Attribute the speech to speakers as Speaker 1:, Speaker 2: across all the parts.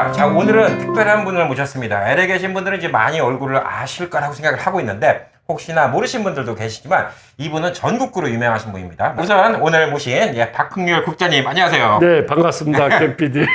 Speaker 1: 반갑습니다. 자, 오늘은 특별한 분을 모셨습니다. LA에 계신 분들은 이제 많이 얼굴을 아실 거라고 생각을 하고 있는데 혹시나 모르신 분들도 계시지만 이분은 전국구로 유명하신 분입니다. 우선 오늘 모신 박흥률 국장님 안녕하세요.
Speaker 2: 네, 반갑습니다. 김 PD.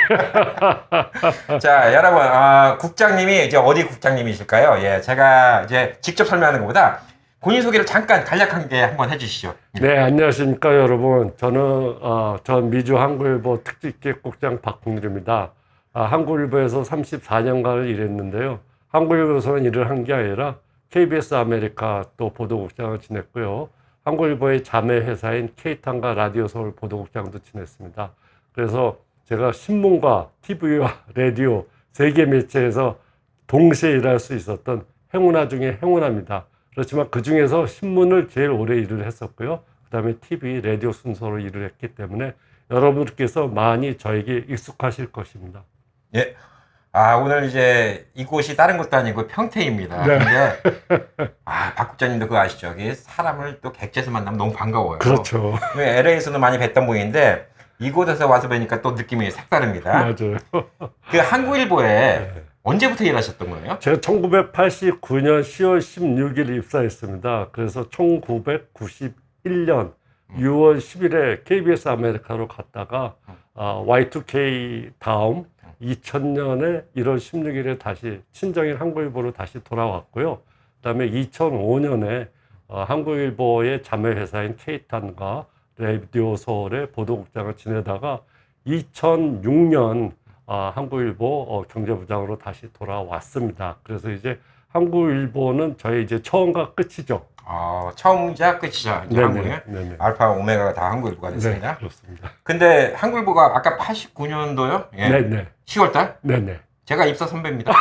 Speaker 1: 자, 여러분, 국장님이 이제 어디 국장님이실까요? 예, 제가 이제 직접 설명하는 것보다 본인 소개를 잠깐 간략하게 한번 해주시죠.
Speaker 2: 네, 안녕하십니까, 여러분. 저는, 전 미주 한국일보 특집기획국장 박흥률입니다. 한국일보에서 34년간 일했는데요. 한국일보에서는 일을 한 게 아니라 KBS 아메리카 또 보도국장을 지냈고요. 한국일보의 자매 회사인 K탄과 라디오 서울 보도국장도 지냈습니다. 그래서 제가 신문과 TV와 라디오 세 개 매체에서 동시에 일할 수 있었던 행운아 중에 행운아입니다. 그렇지만 그 중에서 신문을 제일 오래 일을 했었고요. 그 다음에 TV, 라디오 순서로 일을 했기 때문에 여러분께서 많이 저에게 익숙하실 것입니다.
Speaker 1: 예. 오늘 이제 이곳이 다른 곳도 아니고 평택입니다.
Speaker 2: 네.
Speaker 1: 근데, 박 국장님도 그거 아시죠? 여기 사람을 또 객지에서 만나면 너무 반가워요.
Speaker 2: 그렇죠.
Speaker 1: LA에서는 많이 뵀던 분인데 이곳에서 와서 뵈니까 또 느낌이 색다릅니다.
Speaker 2: 맞아요.
Speaker 1: 그 한국일보에
Speaker 2: 네.
Speaker 1: 언제부터 일하셨던 거예요?
Speaker 2: 제가 1989년 10월 16일 입사했습니다. 그래서 1991년 6월 10일에 KBS 아메리카로 갔다가 Y2K 다음 2000년에 1월 16일에 다시 친정인 한국일보로 다시 돌아왔고요. 그다음에 2005년에 한국일보의 자매회사인 K탄과 라디오 서울의 보도국장을 지내다가 2006년 한국일보 경제부장으로 다시 돌아왔습니다. 그래서 이제 한국일보는 저희 이제 처음과 끝이죠.
Speaker 1: 처음이자 끝이자 이제 한국에 알파 오메가가 다 한국일보가 됐습니다.
Speaker 2: 네, 그렇습니다.
Speaker 1: 근데 한국일보가 아까 89년도요? 예.
Speaker 2: 네네.
Speaker 1: 10월달?
Speaker 2: 네네.
Speaker 1: 제가 입사 선배입니다.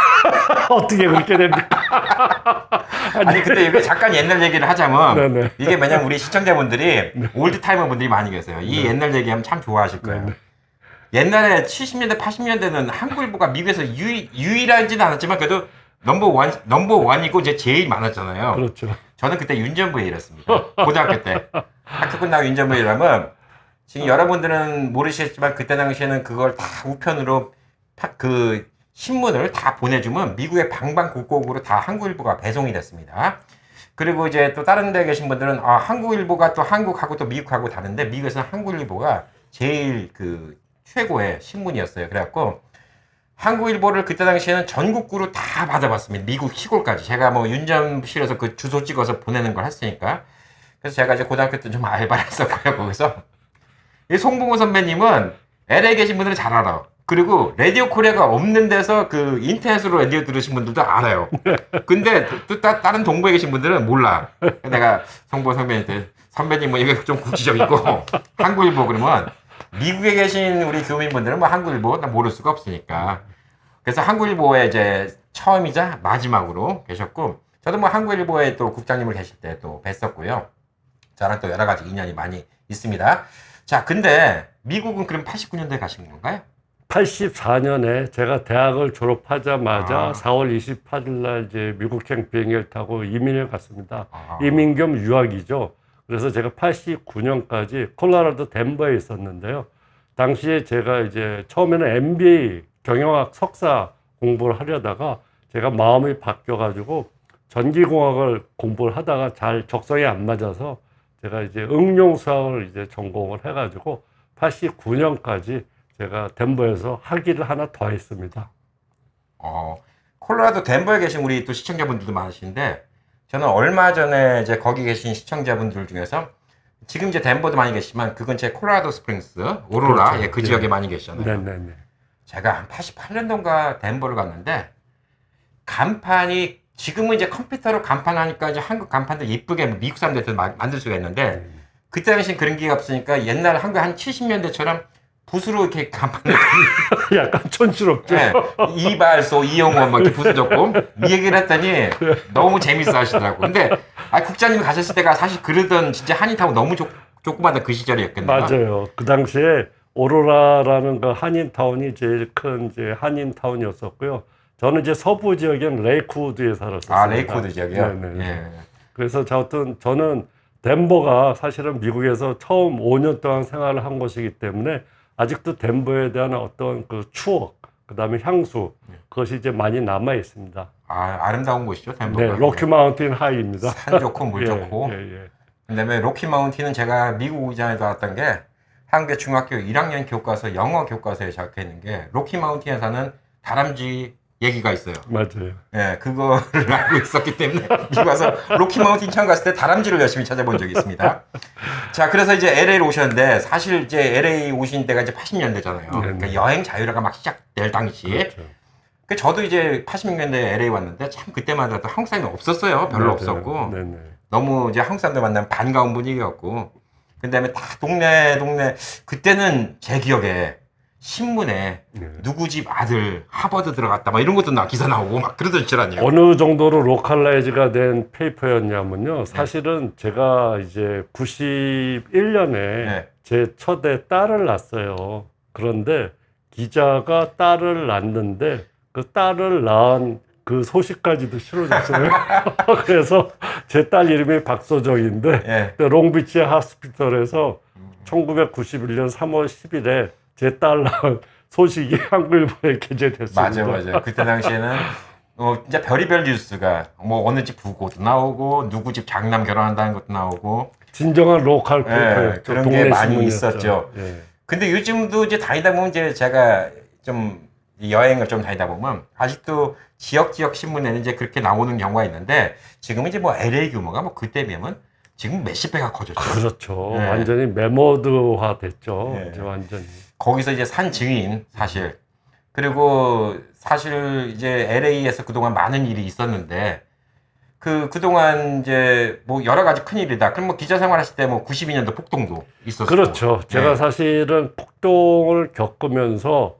Speaker 2: 어떻게 그렇게 됩니까?
Speaker 1: 아니 근데 이게 잠깐 옛날 얘기를 하자면
Speaker 2: 네네.
Speaker 1: 이게 왜냐면 우리 시청자분들이 올드타이머 분들이 많이 계세요. 이 옛날 얘기하면 참 좋아하실 거예요.
Speaker 2: 네네.
Speaker 1: 옛날에 70년대, 80년대는 한국일보가 미국에서 유일하지는 않았지만 그래도 넘버원이고 이제 제일 많았잖아요.
Speaker 2: 그렇죠.
Speaker 1: 저는 그때 윤전부에 일했습니다. 고등학교 때. 학교 끝나고 윤전부에 일하면 지금 여러분들은 모르시겠지만 그때 당시에는 그걸 다 우편으로 그 신문을 다 보내주면 미국의 방방곡곡으로 다 한국일보가 배송이 됐습니다. 그리고 이제 또 다른 데 계신 분들은 한국일보가 또 한국하고 또 미국하고 다른데 미국에서는 한국일보가 제일 그 최고의 신문이었어요. 그래갖고 한국일보를 그때 당시에는 전국구로 다 받아봤습니다. 미국 시골까지. 제가 뭐 윤전실에서 그 주소 찍어서 보내는 걸 했으니까. 그래서 제가 이제 고등학교 때 좀 알바를 했었고요. 거기서. 이 송봉호 선배님은 LA에 계신 분들은 잘 알아. 그리고 라디오 코리아가 없는 데서 그 인터넷으로 라디오 들으신 분들도 알아요. 근데 또 다른 동부에 계신 분들은 몰라. 내가 송봉호 선배님한테 선배님 뭐 이게 좀 구체적이고 한국일보 그러면 미국에 계신 우리 교민분들은 뭐 한국일보 모를 수가 없으니까. 그래서 한국일보에 이제 처음이자 마지막으로 계셨고, 저도 뭐 한국일보에 또 국장님을 계실 때 또 뵀었고요. 저랑 또 여러 가지 인연이 많이 있습니다. 자, 근데 미국은 그럼 89년도에 가신 건가요?
Speaker 2: 84년에 제가 대학을 졸업하자마자 4월 28일 날 이제 미국행 비행기를 타고 이민을 갔습니다. 이민 겸 유학이죠. 그래서 제가 89년까지 콜로라도 덴버에 있었는데요. 당시에 제가 이제 처음에는 MBA 경영학 석사 공부를 하려다가 제가 마음이 바뀌어가지고 전기공학을 공부를 하다가 잘 적성에 안 맞아서 제가 이제 응용수학을 이제 전공을 해가지고 89년까지 제가 덴버에서 학위를 하나 더 했습니다.
Speaker 1: 콜로라도 덴버에 계신 우리 또 시청자분들도 많으신데 저는 얼마 전에 이제 거기 계신 시청자분들 중에서 지금 이제 덴버도 많이 계시지만 그 근처에 콜로라도 스프링스, 오로라
Speaker 2: 그렇죠.
Speaker 1: 그 지역에 많이 계시잖아요.
Speaker 2: 네네네.
Speaker 1: 제가 한 88년도인가 덴버를 갔는데 간판이 지금은 이제 컴퓨터로 간판하니까 이제 한국 간판들 예쁘게 미국 사람들한테 만들 수가 있는데 그때 당시엔 그런 게 없으니까 옛날 한국 한 70년대처럼 붓으로 이렇게 간판을
Speaker 2: 약간 촌스럽죠.
Speaker 1: 네, 이발소 이용원 막 이렇게 붓을 줬고 이 얘기를 했더니 너무 재밌어 하시더라고. 근데 국장님이 가셨을 때가 사실 그러던 진짜 한인타운 너무 조그마한 그 시절이었겠네요.
Speaker 2: 맞아요. 그 당시에 오로라라는 그 한인타운이 제일 큰 이제 한인타운이었었고요. 저는 이제 서부 지역인 레이크우드에 살았었어요.
Speaker 1: 레이크우드 지역이요?
Speaker 2: 네네.
Speaker 1: 예.
Speaker 2: 그래서 저는 덴버가 사실은 미국에서 처음 5년 동안 생활을 한 곳이기 때문에 아직도 덴버에 대한 어떤 그 추억, 그다음에 향수, 그것이 이제 많이 남아 있습니다.
Speaker 1: 아, 아름다운 곳이죠, 덴버가.
Speaker 2: 네, 로키 마운틴 하이입니다.
Speaker 1: 산 좋고 물
Speaker 2: 예,
Speaker 1: 좋고.
Speaker 2: 예.
Speaker 1: 그다음에 로키 마운틴은 제가 미국 이전에도 왔던 게 한국의 중학교 1학년 교과서 영어 교과서에 적혀 있는 게 로키 마운틴에 사는 다람쥐 얘기가 있어요.
Speaker 2: 맞아요.
Speaker 1: 예, 그거를 알고 있었기 때문에 미국 와서 로키 마운틴 처음 갔을 때 다람쥐를 열심히 찾아본 적이 있습니다. 자, 그래서 이제 LA를 오셨는데 사실 이제 LA 오신 때가 이제 80년대잖아요. 그러니까 여행 자유화가 막 시작될 당시.
Speaker 2: 그렇죠.
Speaker 1: 그 저도 이제 86년대에 LA 왔는데 참 그때만 해도 한국 사람이 없었어요. 별로
Speaker 2: 맞아요.
Speaker 1: 없었고.
Speaker 2: 네네.
Speaker 1: 너무 이제 한국 사람들 만나면 반가운 분위기였고. 그 다음에 다 동네 그때는 제 기억에 신문에
Speaker 2: 네.
Speaker 1: 누구 집 아들 하버드 들어갔다 막 이런 것도 기사 나오고 막 그러던 줄 아니에요.
Speaker 2: 어느 정도로 로컬라이즈가 된 페이퍼였냐면요. 사실은 제가 이제 91년에
Speaker 1: 네.
Speaker 2: 제 첫애 딸을 낳았어요. 그런데 기자가 딸을 낳았는데 그 딸을 낳은 그 소식까지도 실어줬어요. 그래서 제 딸 이름이 박소정인데
Speaker 1: 예.
Speaker 2: 롱비치 하스피털에서 1991년 3월 10일에 제 딸 낳은 소식이 한국일보에 게재됐습니다.
Speaker 1: 맞아요. 그때 당시에는 진짜 별의별 뉴스가 뭐 어느 집 부고도 나오고 누구 집 장남 결혼한다는 것도 나오고
Speaker 2: 진정한 로컬
Speaker 1: 예, 그런 게 많이
Speaker 2: 신문이었죠.
Speaker 1: 있었죠.
Speaker 2: 예.
Speaker 1: 근데 요즘도 이제 다니다 보면 이제 제가 좀 여행을 좀 다니다 보면 아직도 지역 신문에는 이제 그렇게 나오는 경우가 있는데 지금은 이제 뭐 LA 규모가 뭐 그때 비하면 지금 몇십 배가 커졌죠.
Speaker 2: 그렇죠.
Speaker 1: 예.
Speaker 2: 완전히 메모드화 됐죠.
Speaker 1: 예.
Speaker 2: 이제 완전히.
Speaker 1: 거기서 이제 산 증인 사실 그리고 사실 이제 LA에서 그동안 많은 일이 있었는데 그동안 이제 뭐 여러 가지 큰 일이다. 그럼 뭐 기자 생활하실 때 뭐 92년도 폭동도 있었고.
Speaker 2: 그렇죠. 제가
Speaker 1: 네.
Speaker 2: 사실은 폭동을 겪으면서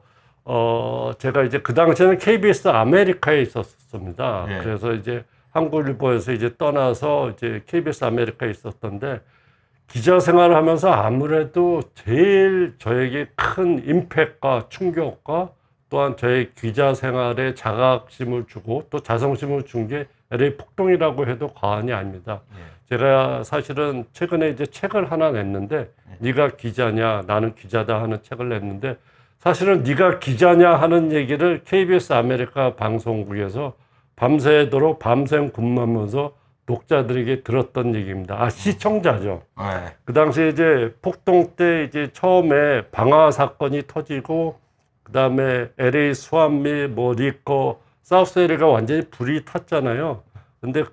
Speaker 2: 제가 이제 그 당시에는 KBS 아메리카에 있었습니다.
Speaker 1: 네.
Speaker 2: 그래서 이제 한국일보에서 이제 떠나서 이제 KBS 아메리카에 있었던데 기자 생활을 하면서 아무래도 제일 저에게 큰 임팩트와 충격과 또한 저의 기자 생활에 자각심을 주고 또 자성심을 준 게 LA 폭동이라고 해도 과언이 아닙니다. 제가 사실은 최근에 이제 책을 하나 냈는데 네가 기자냐 나는 기자다 하는 책을 냈는데 사실은 네가 기자냐 하는 얘기를 KBS 아메리카 방송국에서 밤새도록 밤샘 근무하면서 독자들에게 들었던 얘기입니다. 시청자죠.
Speaker 1: 네.
Speaker 2: 그 당시에 이제 폭동 때 이제 처음에 방화 사건이 터지고 그 다음에 LA 수암리 뭐 리커 사우스LA가 완전히 불이 탔잖아요. 근데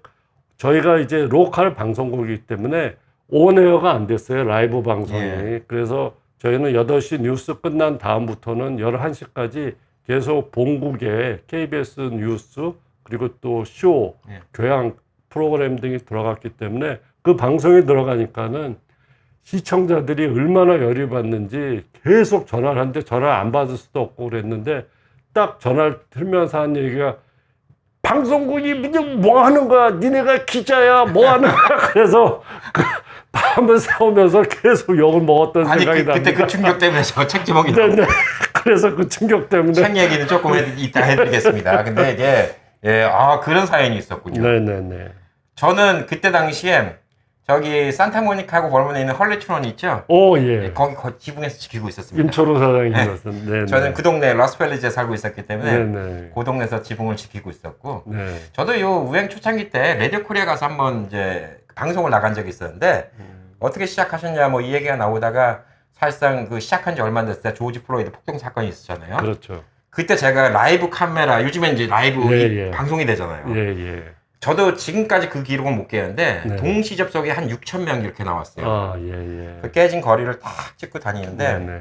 Speaker 2: 저희가 이제 로컬 방송국이기 때문에 온에어가 안 됐어요. 라이브 방송이.
Speaker 1: 예.
Speaker 2: 그래서 저희는 8시 뉴스 끝난 다음부터는 11시까지 계속 본국에 KBS 뉴스 그리고 또 쇼, 교양 프로그램 등이 들어갔기 때문에 그 방송에 들어가니까는 시청자들이 얼마나 열이 받는지 계속 전화를 하는데 전화를 안 받을 수도 없고 그랬는데 딱 전화를 들면서 한 얘기가 방송국이 뭐 하는 거야? 니네가 기자야? 뭐 하는 거야? 그래서 그 밤을 새우면서 계속 욕을 먹었던 생각이 납니다.
Speaker 1: 그때 그 충격 때문에 저 책 제목이
Speaker 2: 네네. 그래서 그 충격 때문에
Speaker 1: 책 얘기는 조금 이따 해드리겠습니다. 근데 이제 그런 사연이 있었군요.
Speaker 2: 네네네.
Speaker 1: 저는 그때 당시에 저기 산타모니카하고 벌문에 있는 헐리트론 있죠?
Speaker 2: 오, 예.
Speaker 1: 거기 지붕에서 지키고 있었습니다.
Speaker 2: 임초로 사장이 있었습니다. 네네.
Speaker 1: 저는 그 동네 라스펠리즈에 살고 있었기 때문에
Speaker 2: 네네.
Speaker 1: 그 동네에서 지붕을 지키고 있었고
Speaker 2: 네.
Speaker 1: 저도 요 우행 초창기 때 라디오 코리아 가서 한번 이제 방송을 나간 적이 있었는데 어떻게 시작하셨냐 뭐 이 얘기가 나오다가 사실상 그 시작한 지 얼마 안 됐을 때 조지 플로이드 폭동 사건이 있었잖아요.
Speaker 2: 그렇죠.
Speaker 1: 그때 제가 라이브 카메라 요즘엔 이제 라이브
Speaker 2: 예.
Speaker 1: 방송이 되잖아요.
Speaker 2: 예.
Speaker 1: 저도 지금까지 그 기록은 못 깨는데
Speaker 2: 네.
Speaker 1: 동시 접속이 한 6천 명 이렇게 나왔어요.
Speaker 2: 예.
Speaker 1: 그 깨진 거리를 딱 찍고 다니는데
Speaker 2: 네네.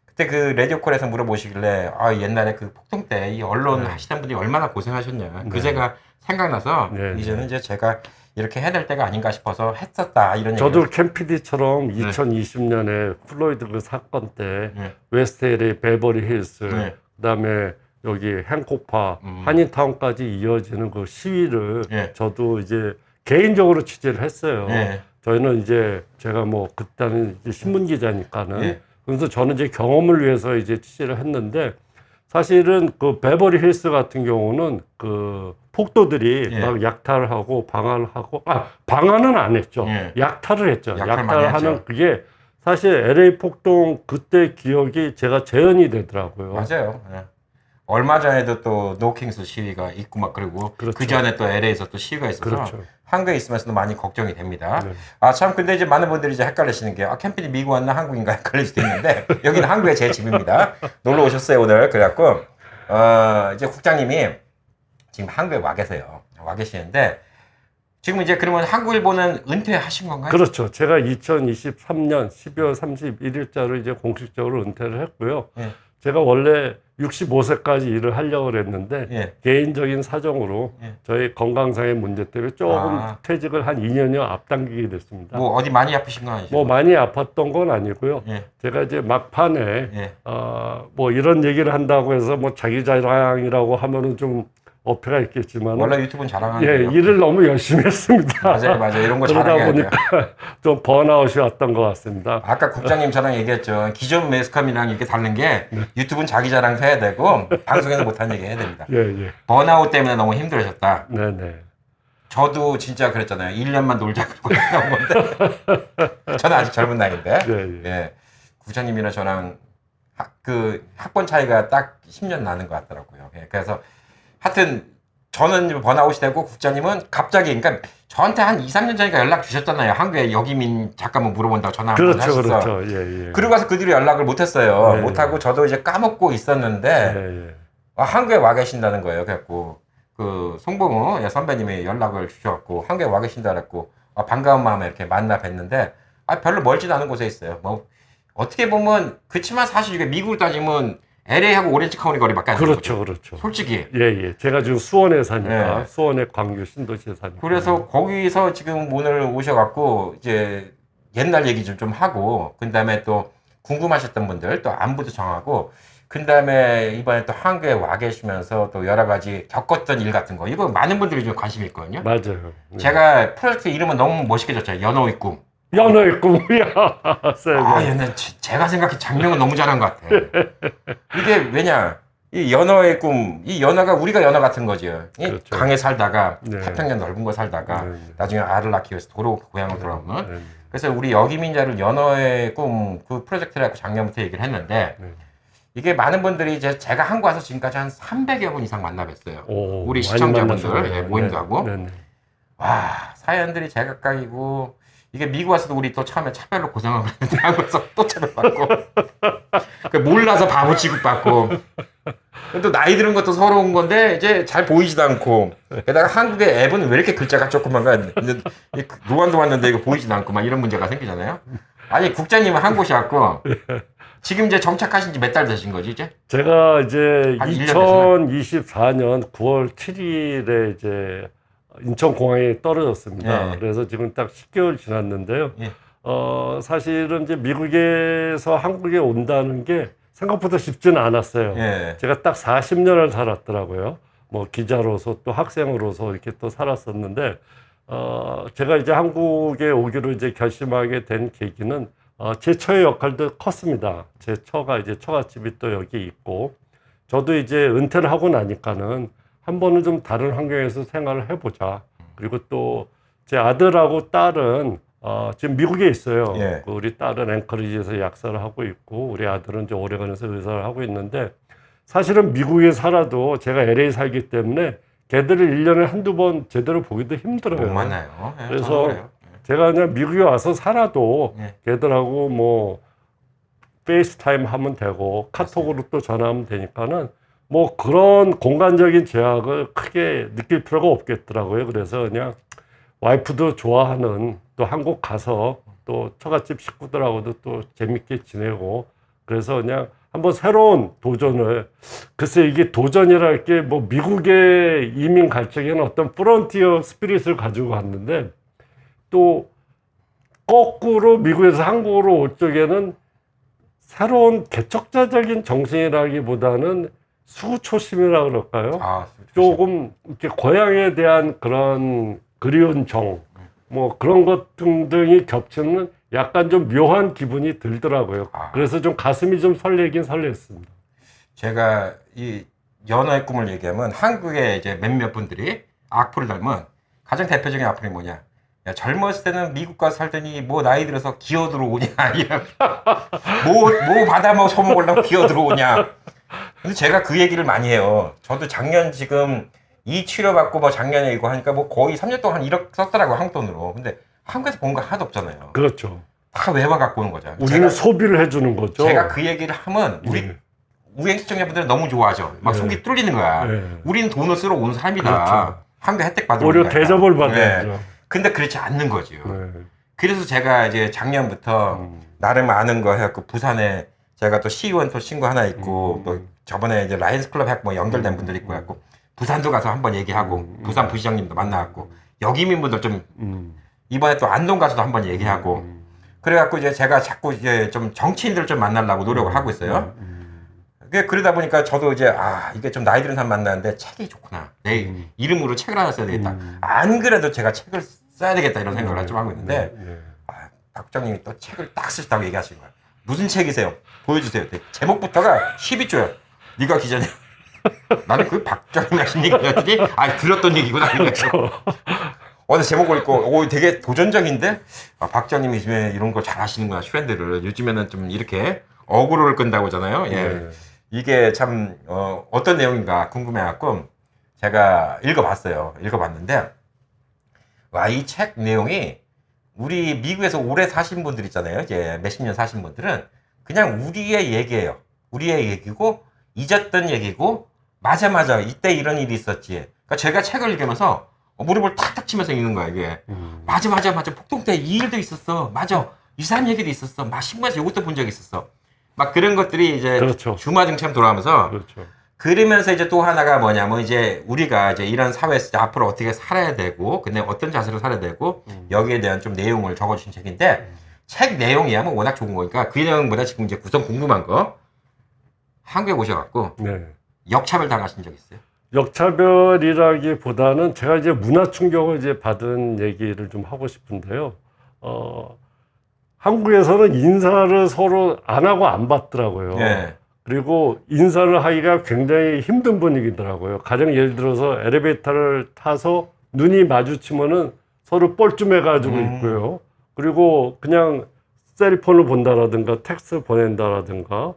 Speaker 1: 그때 그 라디오콜에서 물어보시길래 옛날에 그 폭동 때 이 언론
Speaker 2: 네.
Speaker 1: 하시던 분들이 얼마나 고생하셨냐
Speaker 2: 네.
Speaker 1: 그제가 생각나서
Speaker 2: 네.
Speaker 1: 이제는 이제 제가 이렇게 해야 될 때가 아닌가 싶어서 했었다 이런
Speaker 2: 저도
Speaker 1: 얘기를.
Speaker 2: 캠피디처럼
Speaker 1: 네.
Speaker 2: 2020년에 플로이드 그 사건 때
Speaker 1: 네.
Speaker 2: 웨스트 LA 베버리 힐스
Speaker 1: 네.
Speaker 2: 그다음에 여기 행코파 한인타운까지 이어지는 그 시위를
Speaker 1: 네.
Speaker 2: 저도 이제 개인적으로 취재를 했어요.
Speaker 1: 네.
Speaker 2: 저희는 이제 제가 뭐 그때는 이제 신문 기자니까는
Speaker 1: 네.
Speaker 2: 그래서 저는 이제 경험을 위해서 이제 취재를 했는데 사실은 그 베버리 힐스 같은 경우는 그 폭도들이
Speaker 1: 예.
Speaker 2: 막 약탈을 하고 방화를 하고 방화는 안 했죠.
Speaker 1: 예.
Speaker 2: 약탈을 했죠.
Speaker 1: 약탈 많이
Speaker 2: 약탈하는
Speaker 1: 했죠.
Speaker 2: 그게 사실 LA 폭동 그때 기억이 제가 재현이 되더라고요.
Speaker 1: 맞아요. 예. 얼마 전에도 또 노킹스 시위가 있고 막 그리고
Speaker 2: 그렇죠.
Speaker 1: 그 전에 또 LA에서 또 시위가 있어서
Speaker 2: 그렇죠.
Speaker 1: 한국에 있으면서도 많이 걱정이 됩니다.
Speaker 2: 네.
Speaker 1: 아, 참, 근데 이제 많은 분들이 이제 헷갈리시는 게, 캠핑이 미국 왔나 한국인가 헷갈릴 수도 있는데, 여기는 한국의 제 집입니다. 놀러 오셨어요, 오늘. 그래갖고, 이제 국장님이 지금 한국에 와 계세요. 와 계시는데, 지금 이제 그러면 한국일보는 은퇴하신 건가요?
Speaker 2: 그렇죠. 제가 2023년 12월 31일자로 이제 공식적으로 은퇴를 했고요.
Speaker 1: 예.
Speaker 2: 제가 원래 65세까지 일을 하려고 그랬는데
Speaker 1: 예.
Speaker 2: 개인적인 사정으로
Speaker 1: 예.
Speaker 2: 저희 건강상의 문제 때문에 조금
Speaker 1: 아.
Speaker 2: 퇴직을 한 2년여 앞당기게 됐습니다.
Speaker 1: 뭐, 어디 많이 아프신 건 아니죠?
Speaker 2: 뭐 많이 아팠던 건 아니고요.
Speaker 1: 예.
Speaker 2: 제가 이제 막판에
Speaker 1: 예.
Speaker 2: 뭐 이런 얘기를 한다고 해서 뭐 자기 자랑이라고 하면은 좀 어폐가 있겠지만
Speaker 1: 원래 유튜브는 자랑하는
Speaker 2: 예,
Speaker 1: 거예요.
Speaker 2: 일을 너무 열심히 했습니다.
Speaker 1: 맞아요. 이런 거
Speaker 2: 그러다
Speaker 1: 자랑해야 돼요.
Speaker 2: 보니까 좀 번아웃이 왔던 것 같습니다.
Speaker 1: 아까 국장님처럼 얘기했죠. 기존 매스컴이랑 이렇게 다른 게 유튜브는 자기 자랑 해야 되고 방송에는 못한 얘기 해야 됩니다.
Speaker 2: 예, 예.
Speaker 1: 번아웃 때문에 너무 힘들으셨다.
Speaker 2: 네, 네.
Speaker 1: 저도 진짜 그랬잖아요. 1년만 놀자 그러고 나온 건데. 저는 아직 젊은 나이인데.
Speaker 2: 예, 예.
Speaker 1: 예. 국장님이랑 저랑 학번 차이가 딱 10년 나는 것 같더라고요. 예. 그래서 하여튼 저는 번아웃이 되고 국장님은 갑자기 그러니까 저한테 한 2, 3년 전이니까 연락 주셨잖아요. 한국에 여기민 잠깐만 물어본다고 전화 한번
Speaker 2: 그렇죠,
Speaker 1: 하셨어.
Speaker 2: 그렇죠. 예, 예.
Speaker 1: 그러고 와서 그 뒤로 연락을 못 했어요.
Speaker 2: 네.
Speaker 1: 못 하고 저도 이제 까먹고 있었는데
Speaker 2: 예, 예.
Speaker 1: 한국에 와 계신다는 거예요. 그래갖고 그 송봉우 선배님이 연락을 주셔갖고 한국에 와 계신다 그랬고 반가운 마음에 이렇게 만나 뵀는데 별로 멀지도 않은 곳에 있어요. 뭐 어떻게 보면 그렇지만 사실 이게 미국으로 따지면 LA하고 오렌지 카운티 거리밖에 안 되는
Speaker 2: 그렇죠,
Speaker 1: 거죠.
Speaker 2: 그렇죠.
Speaker 1: 솔직히.
Speaker 2: 예, 예. 제가 지금 수원에 사니까
Speaker 1: 네.
Speaker 2: 수원의 광교 신도시에 사니까.
Speaker 1: 그래서 거기서 지금 오늘 오셔갖고 이제 옛날 얘기 좀 하고 그 다음에 또 궁금하셨던 분들 또 안부도 정하고 그 다음에 이번에 또 한국에 와 계시면서 또 여러 가지 겪었던 일 같은 거 이거 많은 분들이 좀 관심이 있거든요.
Speaker 2: 맞아요. 네.
Speaker 1: 제가 프로젝트 이름은 너무 멋있게 졌잖아요. 연어의 꿈.
Speaker 2: 연어의 꿈이야.
Speaker 1: 얘는 제가 생각해 장명은 너무 잘한 것 같아. 이게 왜냐? 이 연어의 꿈, 이 연어가 우리가 연어 같은 거죠. 이
Speaker 2: 그렇죠.
Speaker 1: 강에 살다가
Speaker 2: 네.
Speaker 1: 태평양 넓은 거 살다가
Speaker 2: 네, 네.
Speaker 1: 나중에 알을 낳기 위해서 도로 고향으로 돌아오는.
Speaker 2: 네, 네.
Speaker 1: 그래서 우리 여기민자를 연어의 꿈 그 프로젝트라고 작년부터 얘기를 했는데
Speaker 2: 네.
Speaker 1: 이게 많은 분들이 이제 제가 한국 와서 지금까지 한 300여 분 이상 만나뵀어요.
Speaker 2: 오,
Speaker 1: 우리
Speaker 2: 많이
Speaker 1: 시청자분들
Speaker 2: 만나셨네요.
Speaker 1: 예, 모임도 하고.
Speaker 2: 네, 네.
Speaker 1: 와 사연들이 제각각이고 이게 미국 와서도 우리 또 처음에 차별로 고생하고 그랬는데 한국에서 또 차별받고 몰라서 바보 취급받고 또 나이 들은 것도 서러운 건데 이제 잘 보이지도 않고 게다가 한국의 앱은 왜 이렇게 글자가 조그만가 노안도 왔는데 이거 보이지도 않고 막 이런 문제가 생기잖아요. 아니 국장님은 한 곳이 왔고 지금 이제 정착하신 지 몇 달 되신 거지 이제?
Speaker 2: 제가 이제
Speaker 1: 한 1년
Speaker 2: 2024년 9월 7일에 이제 인천공항에 떨어졌습니다.
Speaker 1: 예.
Speaker 2: 그래서 지금 딱 10개월 지났는데요.
Speaker 1: 예.
Speaker 2: 사실은 이제 미국에서 한국에 온다는 게 생각보다 쉽지는 않았어요.
Speaker 1: 예.
Speaker 2: 제가 딱 40년을 살았더라고요. 뭐 기자로서 또 학생으로서 이렇게 또 살았었는데, 제가 이제 한국에 오기로 이제 결심하게 된 계기는, 제 처의 역할도 컸습니다. 제 처가 이제 처갓집이 또 여기 있고, 저도 이제 은퇴를 하고 나니까는 한 번은 좀 다른 환경에서 생활을 해보자. 그리고 또 제 아들하고 딸은 지금 미국에 있어요.
Speaker 1: 예.
Speaker 2: 우리 딸은 앵커리지에서 약사를 하고 있고 우리 아들은 이제 오레곤에서 의사를 하고 있는데 사실은 미국에 살아도 제가 LA 살기 때문에 걔들을 1년에 한두 번 제대로 보기도 힘들어요.
Speaker 1: 못 만나요. 예,
Speaker 2: 그래서
Speaker 1: 저도 그래요.
Speaker 2: 제가 그냥 미국에 와서 살아도
Speaker 1: 예.
Speaker 2: 걔들하고 뭐 페이스타임 하면 되고 카톡으로 또 전화하면 되니까는 뭐 그런 공간적인 제약을 크게 느낄 필요가 없겠더라고요. 그래서 그냥 와이프도 좋아하는 또 한국 가서 또 처갓집 식구들하고도 또 재밌게 지내고 그래서 그냥 한번 새로운 도전을 글쎄 이게 도전이랄 게 뭐 미국에 이민 갈 적에는 어떤 프론티어 스피릿을 가지고 갔는데 또 거꾸로 미국에서 한국으로 올 적에는 새로운 개척자적인 정신이라기보다는 수구초심이라 그럴까요? 조금 이렇게 고향에 대한 그런 그리운 정, 뭐 그런 것 등등이 겹치는 약간 좀 묘한 기분이 들더라고요. 그래서 좀 가슴이 좀 설레긴 설렜습니다.
Speaker 1: 제가 이 연어의 꿈을 얘기하면 한국의 이제 몇몇 분들이 악플을 달면 가장 대표적인 악플이 뭐냐? 야, 젊었을 때는 미국 가서 살더니 뭐 나이 들어서 기어 들어오냐 이런 뭐 받아 먹어 처먹으려고 기어 들어오냐. 근데 제가 그 얘기를 많이 해요. 저도 작년 지금 이 치료받고 뭐 작년에 이거 하니까 뭐 거의 3년 동안 한 1억 썼더라고요, 한국 돈으로. 근데 한국에서 본 거 하나도 없잖아요.
Speaker 2: 그렇죠.
Speaker 1: 다 외화 갖고 오는 거죠.
Speaker 2: 우리는 소비를 해주는 거죠.
Speaker 1: 제가 그 얘기를 하면 우리
Speaker 2: 네.
Speaker 1: 우행 시청자분들은 너무 좋아하죠. 막
Speaker 2: 네.
Speaker 1: 속이 뚫리는 거야.
Speaker 2: 네.
Speaker 1: 우리는 돈을 쓰러 온 사람이다.
Speaker 2: 그렇죠.
Speaker 1: 한국 혜택 받으러
Speaker 2: 오히려
Speaker 1: 온 거야.
Speaker 2: 대접을
Speaker 1: 네.
Speaker 2: 받아야죠.
Speaker 1: 근데 그렇지 않는 거죠.
Speaker 2: 네.
Speaker 1: 그래서 제가 이제 작년부터 나름 아는 거 해갖고 부산에 제가 또 시의원 또 친구 하나 있고 또 저번에 이제 라이언스 클럽 해갖고 뭐 연결된 분들 있고 해갖고 부산도 가서 한번 얘기하고 부산 부시장님도 만나갖고 여기민분들 좀 이번에 또 안동 가서도 한번 얘기하고 그래갖고 이제 제가 자꾸 이제 좀 정치인들 좀 만나려고 노력을 하고 있어요. 그러다 보니까 저도 이제 이게 좀 나이 든 사람 만나는데 책이 좋구나. 내 이름으로 책을 하나 써야 되겠다. 안 그래도 제가 책을 써야 되겠다 이런 생각을 좀 하고 있는데 박 국장님이 또 책을 딱 쓰시다고 얘기하시는 거예요. 무슨 책이세요? 보여주세요. 제목부터가 12조야. 네가 기자냐? 나는 그 박 국장님 하신 얘기였더니 들었던 얘기구나. 어느 제목을 읽고 되게 도전적인데 박 국장님이 요즘에 이런 거 잘 하시는구나. 슈렌드를 요즘에는 좀 이렇게 어그로를 끈다고 하잖아요. 예. 이게 참 어떤 내용인가 궁금해갖고 제가 읽어봤는데 이 책 내용이 우리 미국에서 오래 사신 분들 있잖아요. 이제 몇십 년 사신 분들은 그냥 우리의 얘기예요. 우리의 얘기고 잊었던 얘기고 맞아 이때 이런 일이 있었지. 그러니까 제가 책을 읽으면서 무릎을 탁탁 치면서 읽는 거야 이게. 맞아 폭동 때 이 일도 있었어. 맞아 이 사람 얘기도 있었어. 막 신문에서 이것도 본 적이 있었어. 막 그런 것들이 이제
Speaker 2: 그렇죠.
Speaker 1: 주마등처럼 돌아오면서
Speaker 2: 그렇죠.
Speaker 1: 그러면서 이제 또 하나가 뭐냐면 이제 우리가 이제 이런 사회에서 이제 앞으로 어떻게 살아야 되고 근데 어떤 자세로 살아야 되고 여기에 대한 좀 내용을 적어주신 책인데 책 내용이야 뭐 워낙 좋은 거니까 그 내용보다 지금 이제 구성 궁금한 거 한국에 오셔갖고 역차별 당하신 적 있어요?
Speaker 2: 역차별이라기보다는 제가 이제 문화 충격을 이제 받은 얘기를 좀 하고 싶은데요. 한국에서는 인사를 서로 안 하고 안 받더라고요.
Speaker 1: 네.
Speaker 2: 그리고 인사를 하기가 굉장히 힘든 분위기더라고요. 가령 예를 들어서 엘리베이터를 타서 눈이 마주치면은 서로 뻘쭘해가지고 있고요. 그리고 그냥 셀폰을 본다라든가 텍스트 보낸다라든가.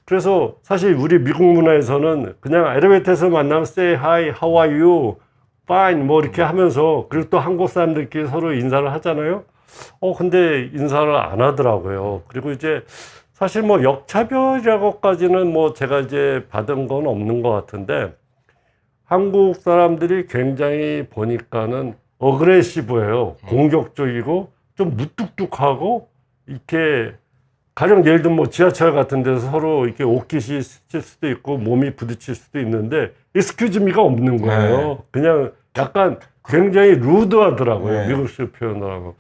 Speaker 2: 그래서 사실 우리 미국 문화에서는 그냥 엘리베이터에서 만나면 say hi, how are you, fine 뭐 이렇게 하면서 그리고 또 한국 사람들끼리 서로 인사를 하잖아요. 근데 인사를 안 하더라고요. 그리고 이제 사실 뭐 역차별이라고까지는 뭐 제가 이제 받은 건 없는 것 같은데 한국 사람들이 굉장히 보니까는 어그레시브해요. 공격적이고 좀 무뚝뚝하고 이렇게 가령 예를 들면 뭐 지하철 같은 데서 서로 이렇게 옷깃이 스칠 수도 있고 몸이 부딪힐 수도 있는데 excuse me가 없는 거예요. 그냥 약간 굉장히 루드하더라고요. 미국식 표현하고.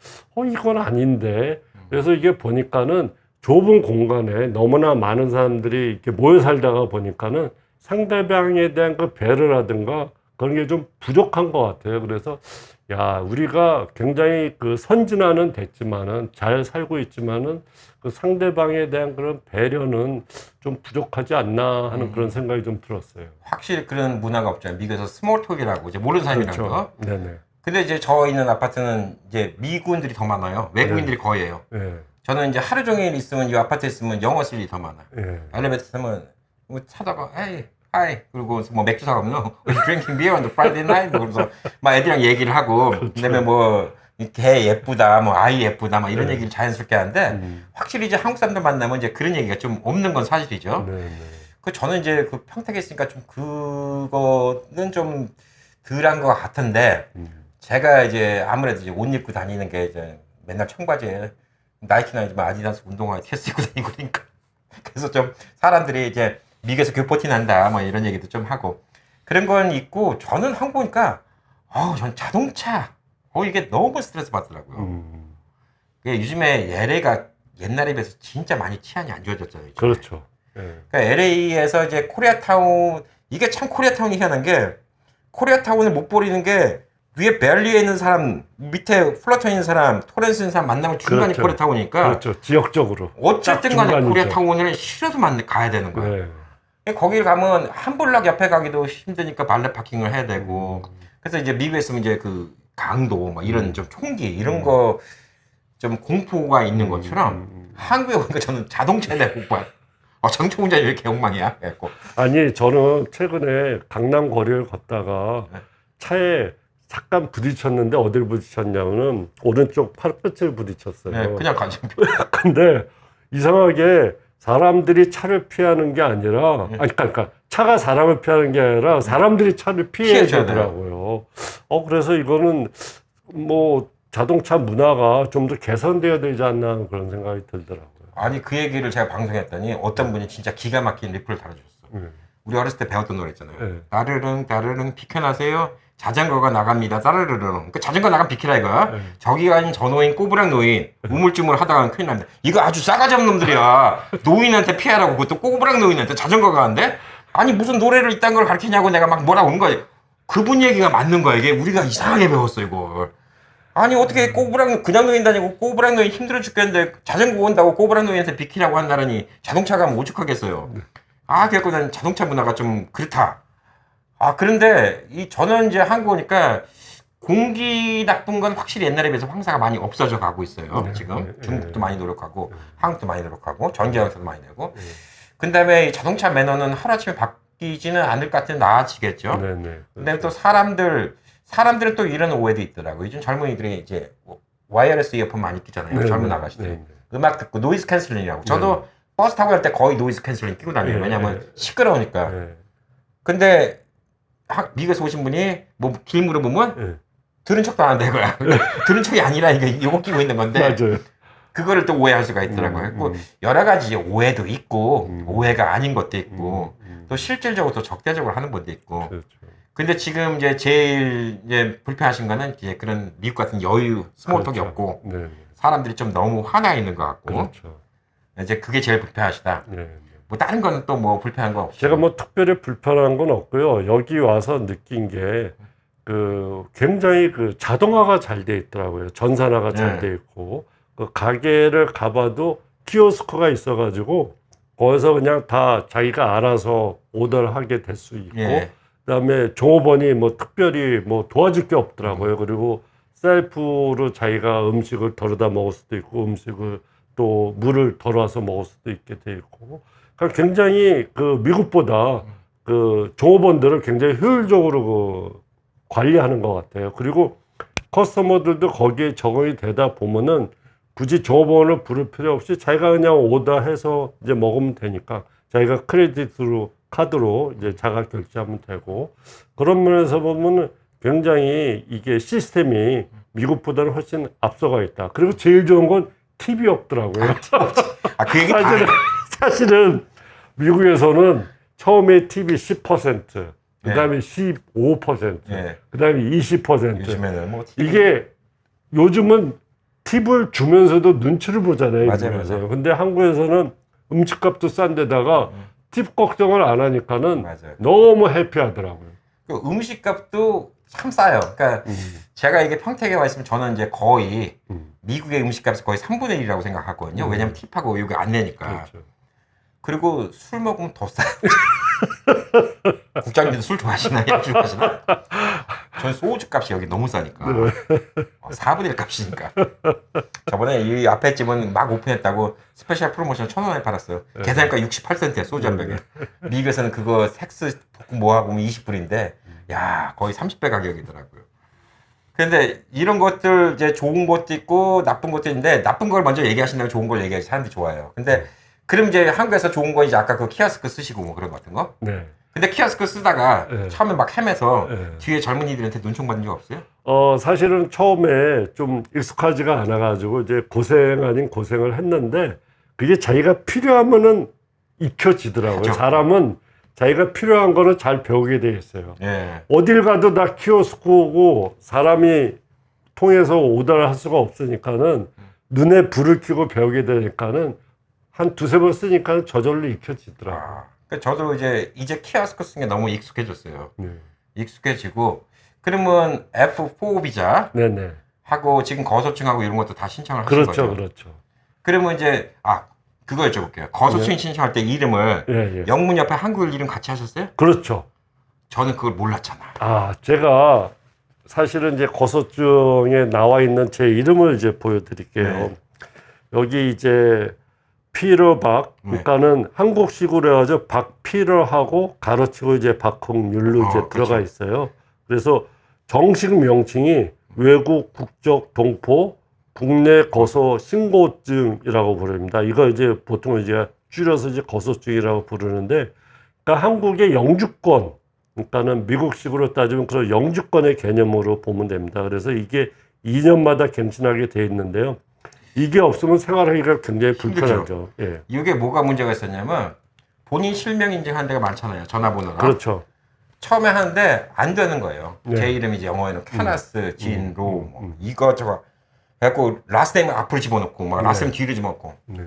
Speaker 2: 이건 아닌데. 그래서 이게 보니까는 좁은 공간에 너무나 많은 사람들이 이렇게 모여 살다가 보니까는 상대방에 대한 그 배려라든가 그런 게 좀 부족한 것 같아요. 그래서 우리가 굉장히 그 선진화는 됐지만은 잘 살고 있지만은 그 상대방에 대한 그런 배려는 좀 부족하지 않나 하는 그런 생각이 좀 들었어요.
Speaker 1: 확실히 그런 문화가 없잖아요. 미국에서 스몰톡이라고 이제 모르는 사람이라는 거.
Speaker 2: 네네.
Speaker 1: 근데 이제 저 있는 아파트는 이제 미국인들이 더 많아요. 외국인들이 거의예요. 저는 이제 하루 종일 있으면 이 아파트에 있으면 영어 쓸 일이 더 많아요. 엘리베이터 타면 뭐 타다가 하이 그리고 뭐 맥주 사가면 We're drinking beer on the Friday night 그러면서 막 애들이랑 얘기를 하고 그다음에 뭐 개 예쁘다 뭐 아이 예쁘다 막 이런 얘기를 자연스럽게 하는데 확실히 이제 한국 사람들 만나면 이제 그런 얘기가 좀 없는 건 사실이죠. 그 저는 이제 그 평택에 있으니까 좀 그거는 좀 덜한 것 같은데 제가 이제 아무래도 이제 옷 입고 다니는 게 이제 맨날 청바지에 나이키나 아디다스 운동화 캐스 입고 다니고 그러니까 그래서 좀 사람들이 이제 미국에서 교포티 난다 뭐 이런 얘기도 좀 하고 그런 건 있고 저는 한국 보니까 전 자동차 이게 너무 스트레스 받더라고요. 요즘에 LA가 옛날에 비해서 진짜 많이 치안이 안 좋아졌잖아요. 요즘에.
Speaker 2: 그렇죠.
Speaker 1: 그러니까 LA에서 이제 코리아타운 이게 참 코리아타운이 희한한 게 코리아타운을 못 버리는 게 위에 벨리에 있는 사람 밑에 플러턴 있는 사람 토렌스 있는 사람 만나면 중간이 코리아타운이니까
Speaker 2: 그렇죠. 지역적으로
Speaker 1: 어쨌든 간에 코리아타운을 싫어도 가야 되는 거예요. 거기를 가면 한 블락 옆에 가기도 힘드니까 발렛 파킹을 해야 되고 그래서 이제 미국에 있으면 이제 그 강도, 뭐 이런 좀 총기 이런 거 좀 공포가 있는 것처럼 한국에 오니까 저는 자동차에 대한 공포야. 자동차 운전이 왜 이렇게 엉망이야? 그래갖고
Speaker 2: 아니 저는 최근에 강남 거리를 걷다가
Speaker 1: 네.
Speaker 2: 차에 잠깐 부딪혔는데 어딜 부딪혔냐면은 오른쪽 팔끝을 부딪혔어요.
Speaker 1: 네, 그냥 가지.
Speaker 2: 근데 이상하게 사람들이 차를 피하는 게 아니라 그러니까 차가 사람을 피하는 게 아니라 사람들이 차를 피해주더라고요. 그래서 이거는 뭐 자동차 문화가 좀 더 개선돼야 되지 않나 그런 생각이 들더라고요.
Speaker 1: 아니 그 얘기를 제가 방송에 했더니 어떤 분이 진짜 기가 막힌 리플을 달아줬어. 우리 어렸을 때 배웠던 노래 있잖아요.
Speaker 2: 네.
Speaker 1: 따르릉 따르릉 비켜나세요. 자전거가 나갑니다. 따르르릉. 그 자전거 나가면 비키라 이거야. 저기가 아닌 저 노인 꼬부랑 노인 우물쭈물 하다가 큰일 납니다. 이거 아주 싸가지 없는 놈들이야. 노인한테 피하라고 그것도 꼬부랑 노인한테 자전거가 한대? 아니 무슨 노래를 이딴 걸 가르치냐고 내가 막 뭐라고 한 거야. 그분 얘기가 맞는 거야. 이게 우리가 이상하게 배웠어 이걸. 아니 어떻게 꼬부랑 그냥 노인 다니고 꼬부랑 노인 힘들어 죽겠는데 자전거 온다고 꼬부랑 노인한테 비키라고 한다더니 자동차가 뭐 오죽하겠어요. 그래갖고 난 자동차 문화가 좀 그렇다. 그런데 저는 이제 한국 오니까 공기 나쁜 건 확실히 옛날에 비해서 황사가 많이 없어져 가고 있어요. 지금 중국도 많이 노력하고 한국도 많이 노력하고 전기장사도 많이 되고. 그 다음에 자동차 매너는 하루아침에 바뀌지는 않을 것 같은데 나아지겠죠. 근데 또 사람들은 또 이런 오해도 있더라고요. 요즘 젊은이들이 이제 와이어리스 이어폰 많이 끼잖아요. 젊은 아가씨들. 음악 듣고 노이즈 캔슬링이라고. 저도 버스 타고 갈 때 거의 노이즈 캔슬링 끼고 다녀요. 왜냐면 시끄러우니까. 근데 미국에서 오신 분이 뭐 길 물어보면 들은 척도 안 하는 거야. 들은 척이 아니라 이게 요거 끼고 있는 건데
Speaker 2: 맞아요.
Speaker 1: 그거를 또 오해할 수가 있더라고요. 여러 가지 오해도 있고 오해가 아닌 것도 있고 또 실질적으로 또 적대적으로 하는 분도 있고.
Speaker 2: 그렇죠.
Speaker 1: 근데 지금 이제 제일 이제 불편하신 거는 이제 그런 미국 같은 여유 스몰톡이
Speaker 2: 그렇죠.
Speaker 1: 없고
Speaker 2: 네.
Speaker 1: 사람들이 좀 너무 화나 있는 것 같고
Speaker 2: 그렇죠.
Speaker 1: 이제 그게 제일 불편하시다.
Speaker 2: 네.
Speaker 1: 뭐 다른 거는 또 뭐 불편한 거 없죠.
Speaker 2: 제가 뭐 특별히 불편한 건 없고요. 여기 와서 느낀 게 굉장히 자동화가 잘 돼 있더라고요. 전산화가 잘 돼 있고 그 가게를 가봐도 키오스크가 있어가지고 거기서 그냥 다 자기가 알아서 오더를 하게 될 수 있고 그다음에 종업원이 뭐 특별히 뭐 도와줄 게 없더라고요. 그리고 셀프로 자기가 음식을 덜어다 먹을 수도 있고 음식을 또 물을 덜어서 먹을 수도 있게 돼 있고 그러니까 굉장히 미국보다 종업원들을 굉장히 효율적으로 관리하는 것 같아요. 그리고 커스터머들도 거기에 적응이 되다 보면은 굳이 종업원을 부를 필요 없이 자기가 그냥 오더해서 이제 먹으면 되니까 자기가 크레딧으로 카드로 이제 자가 결제하면 되고 그런 면에서 보면 굉장히 이게 시스템이 미국보다는 훨씬 앞서가 있다. 그리고 제일 좋은 건 팁이 없더라고요.
Speaker 1: 그 얘기
Speaker 2: 사실은 미국에서는 처음에 팁이 10%, 그다음에 15%, 그다음에 20%.
Speaker 1: 요즘에는 뭐
Speaker 2: 이게 요즘은 팁을 주면서도 눈치를 보잖아요.
Speaker 1: 맞아요.
Speaker 2: 근데 한국에서는 음식값도 싼 데다가 팁 걱정을 안 하니까는 너무 해피하더라고요.
Speaker 1: 그 음식값도 참 싸요. 그러니까 제가 이게 평택에 와 있으면 저는 이제 거의 미국의 음식값이 거의 3분의 1이라고 생각하거든요. 왜냐면 팁하고 여기 안 내니까.
Speaker 2: 그렇죠.
Speaker 1: 그리고 술 먹으면 더 싸요. 국장님도 술 좋아하시나요? 술 좋아하시나? 전 소주 값이 여기 너무 싸니까. 4분의 1 값이니까. 저번에 이 앞에 집은 막 오픈했다고 스페셜 프로모션 1,000원에 팔았어요. 계산가 68센트야, 소주 한 병에. 미국에서는 그거 섹스 뭐하고 20불인데, 야, 거의 30배 가격이더라고요. 근데 이런 것들 이제 좋은 것도 있고 나쁜 것도 있는데, 나쁜 걸 먼저 얘기하신다면 좋은 걸 얘기하시 사람들이 좋아해요. 근데 그럼 이제 한국에서 좋은 거 이제 아까 그 키오스크 쓰시고 뭐 그런 거 같은 거?
Speaker 2: 네.
Speaker 1: 근데 키오스크 쓰다가 처음에 막 헤매서 뒤에 젊은이들한테 눈총 받은 적 없어요?
Speaker 2: 사실은 처음에 좀 익숙하지가 않아가지고 이제 고생 아닌 고생을 했는데 그게 자기가 필요하면은 익혀지더라고요.
Speaker 1: 그렇죠.
Speaker 2: 사람은 자기가 필요한 거는 잘 배우게 돼 있어요. 어딜 가도 다 키오스크고 사람이 통해서 오더를 할 수가 없으니까는 눈에 불을 켜고 배우게 되니까는 한 두세 번 쓰니까 저절로 익혀지더라고요.
Speaker 1: 저도 이제 키오스크 쓰는 게 너무 익숙해졌어요. 익숙해지고 그러면 F4 비자
Speaker 2: 네네.
Speaker 1: 하고 지금 거소증하고 이런 것도 다 신청을 하신 거죠?
Speaker 2: 그렇죠.
Speaker 1: 그러면 이제 그거 여쭤볼게요. 거소증 신청할 때 이름을 영문 옆에 한글 이름 같이 하셨어요?
Speaker 2: 그렇죠.
Speaker 1: 저는 그걸 몰랐잖아.
Speaker 2: 제가 사실은 이제 거소증에 나와 있는 제 이름을 이제 보여드릴게요.
Speaker 1: 네.
Speaker 2: 여기 이제 피러박, 그러니까는 한국식으로 해가지고 박피러하고 가로치고 이제 박홍률로 이제 들어가
Speaker 1: 그렇죠.
Speaker 2: 있어요. 그래서 정식 명칭이 외국 국적 동포 국내 거소 신고증이라고 부릅니다. 이거 이제 보통 이제 줄여서 이제 거소증이라고 부르는데, 그러니까 한국의 영주권, 그러니까는 미국식으로 따지면 그런 영주권의 개념으로 보면 됩니다. 그래서 이게 2년마다 갱신하게 돼 있는데요. 이게 없으면 생활하기가 굉장히 불편하죠. 예.
Speaker 1: 이게 뭐가 문제가 있었냐면 본인 실명 인증한 데가 많잖아요. 전화번호랑.
Speaker 2: 그렇죠.
Speaker 1: 처음에 하는데 안 되는 거예요.
Speaker 2: 네.
Speaker 1: 제 이름이 이제 영어에는 캐나스, 진, 로, 뭐 이거저거 해갖고 라스트 네임 앞으로 집어넣고 막 라스트 네임 뒤로 집어넣고
Speaker 2: 네.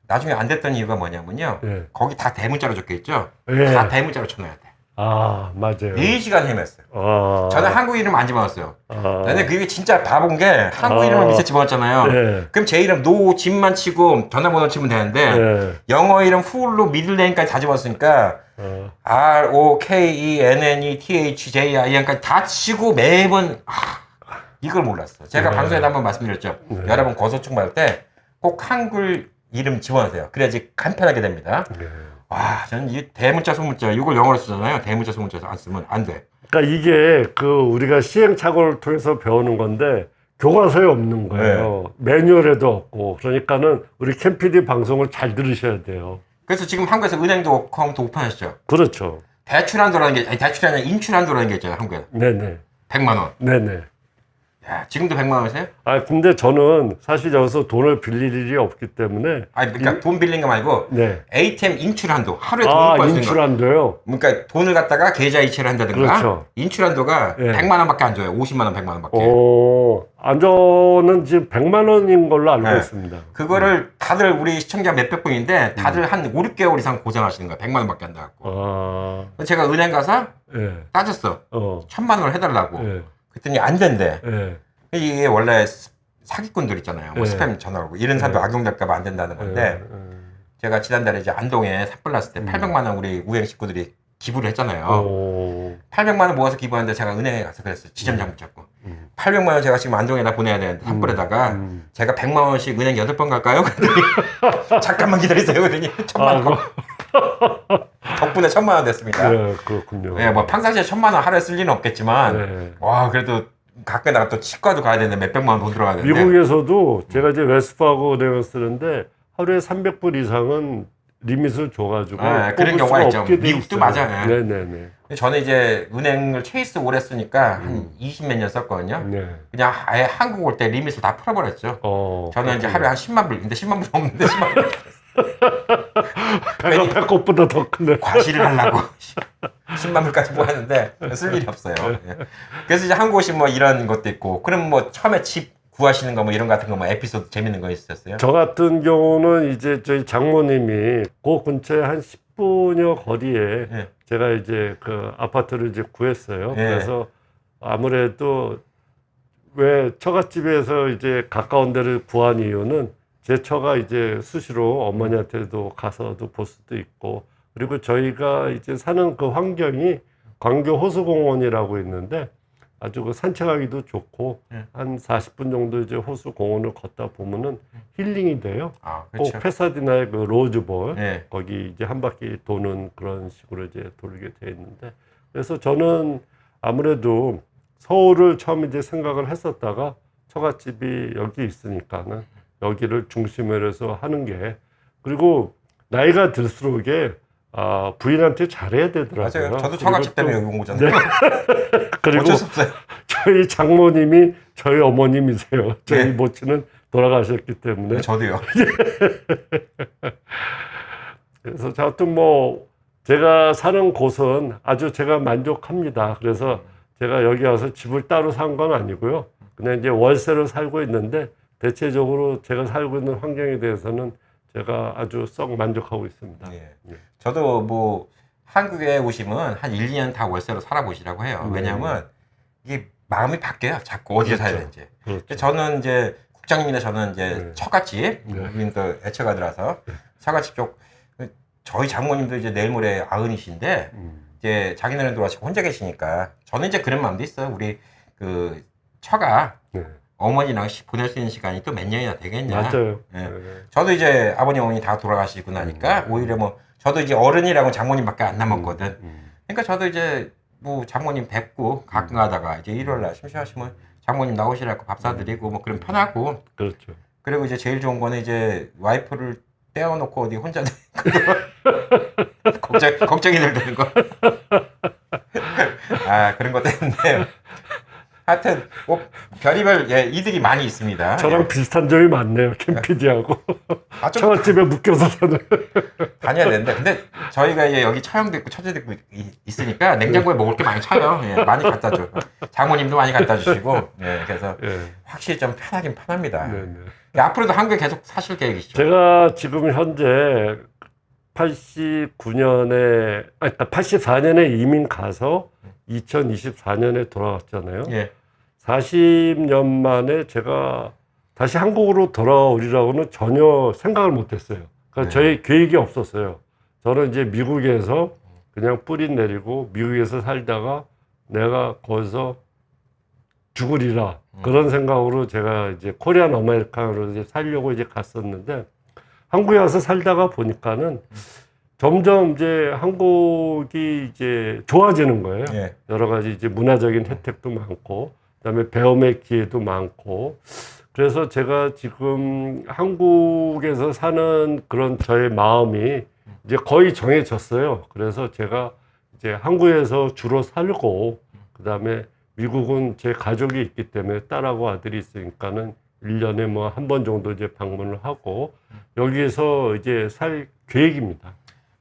Speaker 1: 나중에 안 됐던 이유가 뭐냐면요.
Speaker 2: 네.
Speaker 1: 거기 다 대문자로 적혀있죠.
Speaker 2: 네.
Speaker 1: 다 대문자로 쳐넣어야 돼.
Speaker 2: 아, 맞아요.
Speaker 1: 4시간 헤맸어요.
Speaker 2: 아,
Speaker 1: 저는 한국 이름 안 집어넣었어요.
Speaker 2: 아,
Speaker 1: 근데 그게 진짜 바본 게 한국
Speaker 2: 아.
Speaker 1: 이름을 밑에 집어넣었잖아요.
Speaker 2: 네.
Speaker 1: 그럼 제 이름 노진만 치고 전화번호 치면 되는데
Speaker 2: 네.
Speaker 1: 영어 이름 풀로 미들네임까지 다 집어넣었으니까 ROKENNETHJIN까지 다 치고 매번 이걸 몰랐어. 제가
Speaker 2: 네.
Speaker 1: 방송에도 한번 말씀드렸죠.
Speaker 2: 네.
Speaker 1: 여러분 거소증 받을 때 꼭 한글 이름 집어넣으세요. 그래야지 간편하게 됩니다.
Speaker 2: 네.
Speaker 1: 와, 저는 이 대문자 소문자 이걸 영어로 쓰잖아요. 대문자 소문자 안 쓰면 안 돼.
Speaker 2: 그러니까 이게 그 우리가 시행착오를 통해서 배우는 건데 교과서에 없는 거예요. 매뉴얼에도 없고. 그러니까는 우리 캠피디 방송을 잘 들으셔야 돼요.
Speaker 1: 그래서 지금 한국에서 은행도 어카운트 오픈하셨죠.
Speaker 2: 그렇죠.
Speaker 1: 대출한도라는 게 아니 대출이 아니라 인출한도라는 게 있잖아요. 한국에
Speaker 2: 네네.
Speaker 1: 100만 원.
Speaker 2: 네네.
Speaker 1: 야, 지금도 100만 원이세요?
Speaker 2: 아, 근데 저는 사실 여기서 돈을 빌릴 일이 없기 때문에.
Speaker 1: 아니 그러니까 돈 빌린 거 말고
Speaker 2: 네.
Speaker 1: ATM 인출한도 하루에 돈을
Speaker 2: 아,
Speaker 1: 벌 수 있는 거.
Speaker 2: 인출한도요?
Speaker 1: 그러니까 돈을 갖다가 계좌 이체를 한다든가
Speaker 2: 그렇죠.
Speaker 1: 인출한도가
Speaker 2: 네.
Speaker 1: 100만 원밖에 안 줘요. 50만 원, 100만 원밖에.
Speaker 2: 안전은 지금 100만 원인 걸로 알고
Speaker 1: 네.
Speaker 2: 있습니다.
Speaker 1: 그거를 다들 우리 시청자 몇백 분인데 다들 한 5, 6개월 이상 고생하시는 거야. 100만 원밖에 안 나갖고.
Speaker 2: 아,
Speaker 1: 제가 은행 가서
Speaker 2: 예.
Speaker 1: 따졌어.
Speaker 2: 어,
Speaker 1: 1000만 원을 해달라고.
Speaker 2: 예.
Speaker 1: 그랬더니 안 된대.
Speaker 2: 예.
Speaker 1: 이게 원래 사기꾼들 있잖아요. 뭐
Speaker 2: 네.
Speaker 1: 스팸 전화 오고 이런 사람도 악용될까봐 안 된다는 건데 제가 지난달에 이제 안동에 산불 났을 때 800만 원 우리 우행 식구들이 기부를 했잖아요.
Speaker 2: 오,
Speaker 1: 800만 원 모아서 기부하는데 제가 은행에 가서 그랬어요. 지점장 붙잡고. 800만 원 제가 지금 안동에다 보내야 되는데 산불에다가 제가 100만 원씩 은행 8번 갈까요? 그랬더니 잠깐만 기다리세요. 그랬더니 1000만 원. 덕분에 1000만 원 됐습니다.
Speaker 2: 네, 그렇군요.
Speaker 1: 네, 뭐 평상시에 1000만 원 하루에 쓸 리는 없겠지만
Speaker 2: 네.
Speaker 1: 와 그래도 가끔가다 또 치과도 가야 되는데 몇백만 원 돈 들어가야 되는데
Speaker 2: 미국에서도 제가 이제 웨스프하고 은행을 쓰는데 하루에 300불 이상은 리밋을 줘가지고
Speaker 1: 네, 그런
Speaker 2: 뽑을
Speaker 1: 경우가
Speaker 2: 수가
Speaker 1: 있죠.
Speaker 2: 없게 돼
Speaker 1: 미국도
Speaker 2: 있어요.
Speaker 1: 맞아요.
Speaker 2: 네네네.
Speaker 1: 저는 이제 은행을 체이스 오래 쓰니까 한 20 몇 년 썼거든요.
Speaker 2: 네.
Speaker 1: 그냥 아예 한국 올 때 리밋을 다 풀어버렸죠. 저는 이제 하루에 한 10만 불, 근데 10만 불 없는데 10만 불.
Speaker 2: 배가 배꼽보다 더 큰데.
Speaker 1: 과시를 하려고 10만 불까지 모았는데 쓸 일이 없어요. 예. 그래서 이제 한국 오시면 뭐 이런 것도 있고, 그럼 뭐 처음에 집 구하시는 거 뭐 이런 같은 거 뭐 에피소드 재밌는 거 있었어요?
Speaker 2: 저 같은 경우는 이제 저희 장모님이 그 근처에 한 10분여 거리에
Speaker 1: 예.
Speaker 2: 제가 이제 그 아파트를 이제 구했어요.
Speaker 1: 예.
Speaker 2: 그래서 아무래도 왜 처갓집에서 이제 가까운 데를 구한 이유는 제 처가 이제 수시로 어머니한테도 가서도 볼 수도 있고, 그리고 저희가 이제 사는 그 환경이 광교 호수공원이라고 있는데 아주 그 산책하기도 좋고 한 40분 정도 이제 호수공원을 걷다 보면은 힐링이 돼요.
Speaker 1: 아,
Speaker 2: 꼭
Speaker 1: 그렇죠.
Speaker 2: 페사디나의 그 로즈볼
Speaker 1: 예.
Speaker 2: 거기 이제 한 바퀴 도는 그런 식으로 이제 돌게 돼 있는데, 그래서 저는 아무래도 서울을 처음 이제 생각을 했었다가 처갓집이 여기 있으니까는 여기를 중심으로 해서 하는 게, 그리고 나이가 들수록에 부인한테 잘해야 되더라고요.
Speaker 1: 맞아요. 저도 처갓집 때문에 여기 온 거잖아요.
Speaker 2: 그리고
Speaker 1: 어쩔 수 없어요.
Speaker 2: 저희 장모님이 저희 어머님이세요. 저희
Speaker 1: 네.
Speaker 2: 모친은 돌아가셨기 때문에.
Speaker 1: 저도요.
Speaker 2: 그래서 하여튼 뭐 제가 사는 곳은 아주 제가 만족합니다. 그래서 제가 여기 와서 집을 따로 산 건 아니고요. 그냥 이제 월세로 살고 있는데 대체적으로 제가 살고 있는 환경에 대해서는 제가 아주 썩 만족하고 있습니다.
Speaker 1: 예. 저도 뭐 한국에 오시면 한 1, 2년 다 월세로 살아보시라고 해요. 왜냐하면 이게 마음이 바뀌어요. 자꾸 어디에 살야 되는지.
Speaker 2: 그렇죠.
Speaker 1: 저는 이제 국장님이나 저는 이제
Speaker 2: 네.
Speaker 1: 처갓집, 우리는 또 애처가들라서 처갓집 쪽 저희 장모님도 이제 내일 모레 90이신데 이제 자기네는 돌아가시고 혼자 계시니까 저는 이제 그런 마음도 있어요. 우리 그 처가
Speaker 2: 네.
Speaker 1: 어머니랑 보낼 수 있는 시간이 또 몇 년이나 되겠냐.
Speaker 2: 맞아요.
Speaker 1: 예.
Speaker 2: 네.
Speaker 1: 저도 이제 아버님 어머니 다 돌아가시고 나니까 오히려 뭐 저도 이제 어른이라고 장모님밖에 안 남았거든. 그러니까 저도 이제 뭐 장모님 뵙고 가끔 가다가 이제 일요일 날 심심하시면 장모님 나오시라고 밥 사드리고 뭐 그럼 편하고.
Speaker 2: 그렇죠.
Speaker 1: 그리고 이제 제일 좋은 거는 이제 와이프를 떼어놓고 어디 혼자 걱정이 들는 거. 아 그런 것 때문에 하여튼 뭐 별의별 예, 이득이 많이 있습니다.
Speaker 2: 저랑
Speaker 1: 예.
Speaker 2: 비슷한 점이 많네요. 김PD하고.
Speaker 1: 아, 좀
Speaker 2: 처갓집에 묶여서 사는.
Speaker 1: 다녀야 되는데 근데 저희가 이제 여기 처형도 있고 처제도 있고 있으니까 냉장고에 먹을 게 많이 차요. 예, 많이 갖다 줘. 장모님도 많이 갖다 주시고 예, 그래서
Speaker 2: 예.
Speaker 1: 확실히 좀 편하긴 편합니다.
Speaker 2: 네네.
Speaker 1: 예, 앞으로도 한국에 계속 사실 계획이시죠?
Speaker 2: 제가 지금 현재 89년에, 아니, 84년에 이민 가서 2024년에 돌아왔잖아요.
Speaker 1: 예.
Speaker 2: 40년 만에 제가 다시 한국으로 돌아오리라고는 전혀 생각을 못 했어요. 그러니까
Speaker 1: 네.
Speaker 2: 저희 계획이 없었어요. 저는 이제 미국에서 그냥 뿌리 내리고 미국에서 살다가 내가 거기서 죽으리라. 그런 생각으로 제가 이제 코리안 아메리칸으로 이제 살려고 이제 갔었는데 한국에 와서 살다가 보니까는 점점 이제 한국이 이제 좋아지는 거예요.
Speaker 1: 예.
Speaker 2: 여러 가지 이제 문화적인 혜택도 많고, 그다음에 배움의 기회도 많고, 그래서 제가 지금 한국에서 사는 그런 저의 마음이 이제 거의 정해졌어요. 그래서 제가 이제 한국에서 주로 살고, 그다음에 미국은 제 가족이 있기 때문에 딸하고 아들이 있으니까는 1년에 뭐 한 번 정도 이제 방문을 하고, 여기에서 이제 살 계획입니다.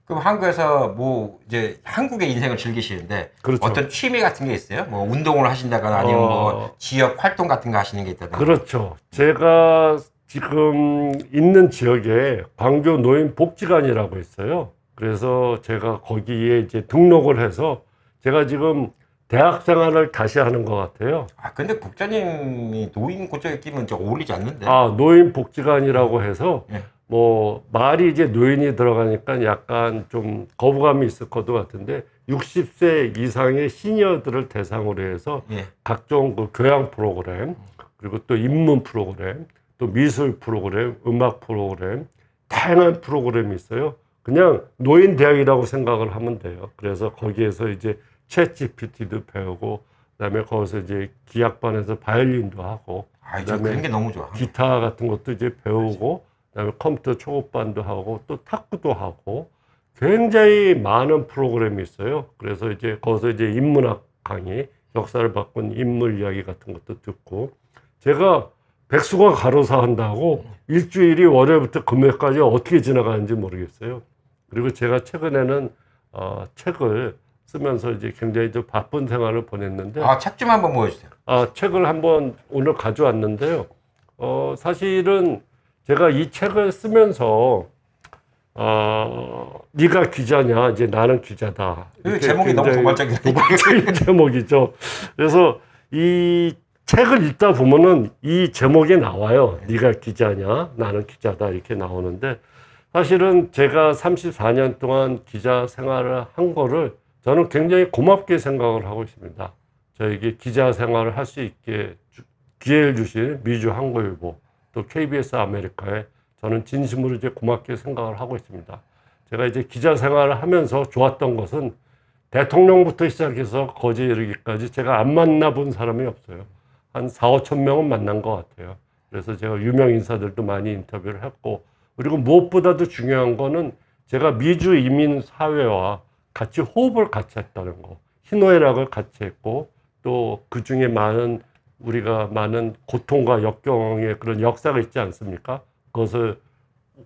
Speaker 1: 그럼 한국에서 뭐 이제 한국의 인생을 즐기시는데
Speaker 2: 그렇죠.
Speaker 1: 어떤 취미 같은 게 있어요? 뭐 운동을 하신다거나 아니면 뭐 지역 활동 같은 거 하시는 게 있다거나.
Speaker 2: 그렇죠. 제가 지금 있는 지역에 광교 노인복지관이라고 있어요. 그래서 제가 거기에 이제 등록을 해서 제가 지금 대학 생활을 다시 하는 것 같아요.
Speaker 1: 아 근데 국장님이 노인 그쪽에 끼면 좀 어울리지 않는데.
Speaker 2: 아, 노인복지관이라고 해서
Speaker 1: 예.
Speaker 2: 뭐 말이 이제 노인이 들어가니까 약간 좀 거부감이 있을 것도 같은데 60세 이상의 시니어들을 대상으로 해서
Speaker 1: 예.
Speaker 2: 각종 그 교양 프로그램, 그리고 또 인문 프로그램, 또 미술 프로그램, 음악 프로그램, 다양한 프로그램이 있어요. 그냥 노인 대학이라고 생각을 하면 돼요. 그래서 거기에서 이제 챗 GPT도 배우고, 그다음에 거기서 이제 기악반에서 바이올린도 하고,
Speaker 1: 아, 저
Speaker 2: 그다음에
Speaker 1: 그런 게 너무 좋아.
Speaker 2: 기타 같은 것도 이제 배우고, 그다음에 컴퓨터 초급반도 하고, 또 탁구도 하고, 굉장히 많은 프로그램이 있어요. 그래서 이제 거기서 이제 인문학 강의, 역사를 바꾼 인물 이야기 같은 것도 듣고, 제가 백수가 가로사 한다고 일주일이 월요일부터 금요일까지 어떻게 지나가는지 모르겠어요. 그리고 제가 최근에는 책을 쓰면서 이제 굉장히 좀 바쁜 생활을 보냈는데,
Speaker 1: 아, 책 좀 한번 보여주세요.
Speaker 2: 책을 한번 오늘 가져왔는데요. 사실은 제가 이 책을 쓰면서 네가 기자냐, 이제 나는 기자다.
Speaker 1: 그 제목이 너무 도발적이에요.
Speaker 2: 도발적인 제목이죠. 그래서 이 책을 읽다 보면은 이 제목이 나와요. 네가 기자냐, 나는 기자다, 이렇게 나오는데, 사실은 제가 34년 동안 기자 생활을 한 거를 저는 굉장히 고맙게 생각을 하고 있습니다. 저에게 기자 생활을 할 수 있게 기회를 주신 미주 한국일보, 또 KBS 아메리카에 저는 진심으로 이제 고맙게 생각을 하고 있습니다. 제가 이제 기자 생활을 하면서 좋았던 것은 대통령부터 시작해서 거제 이르기까지 제가 안 만나본 사람이 없어요. 한 4, 5천 명은 만난 것 같아요. 그래서 제가 유명 인사들도 많이 인터뷰를 했고, 그리고 무엇보다도 중요한 거는 제가 미주 이민 사회와 같이 호흡을 같이 했다는 거. 희노애락을 같이 했고, 또 그 중에 우리가 많은 고통과 역경의 그런 역사가 있지 않습니까? 그것을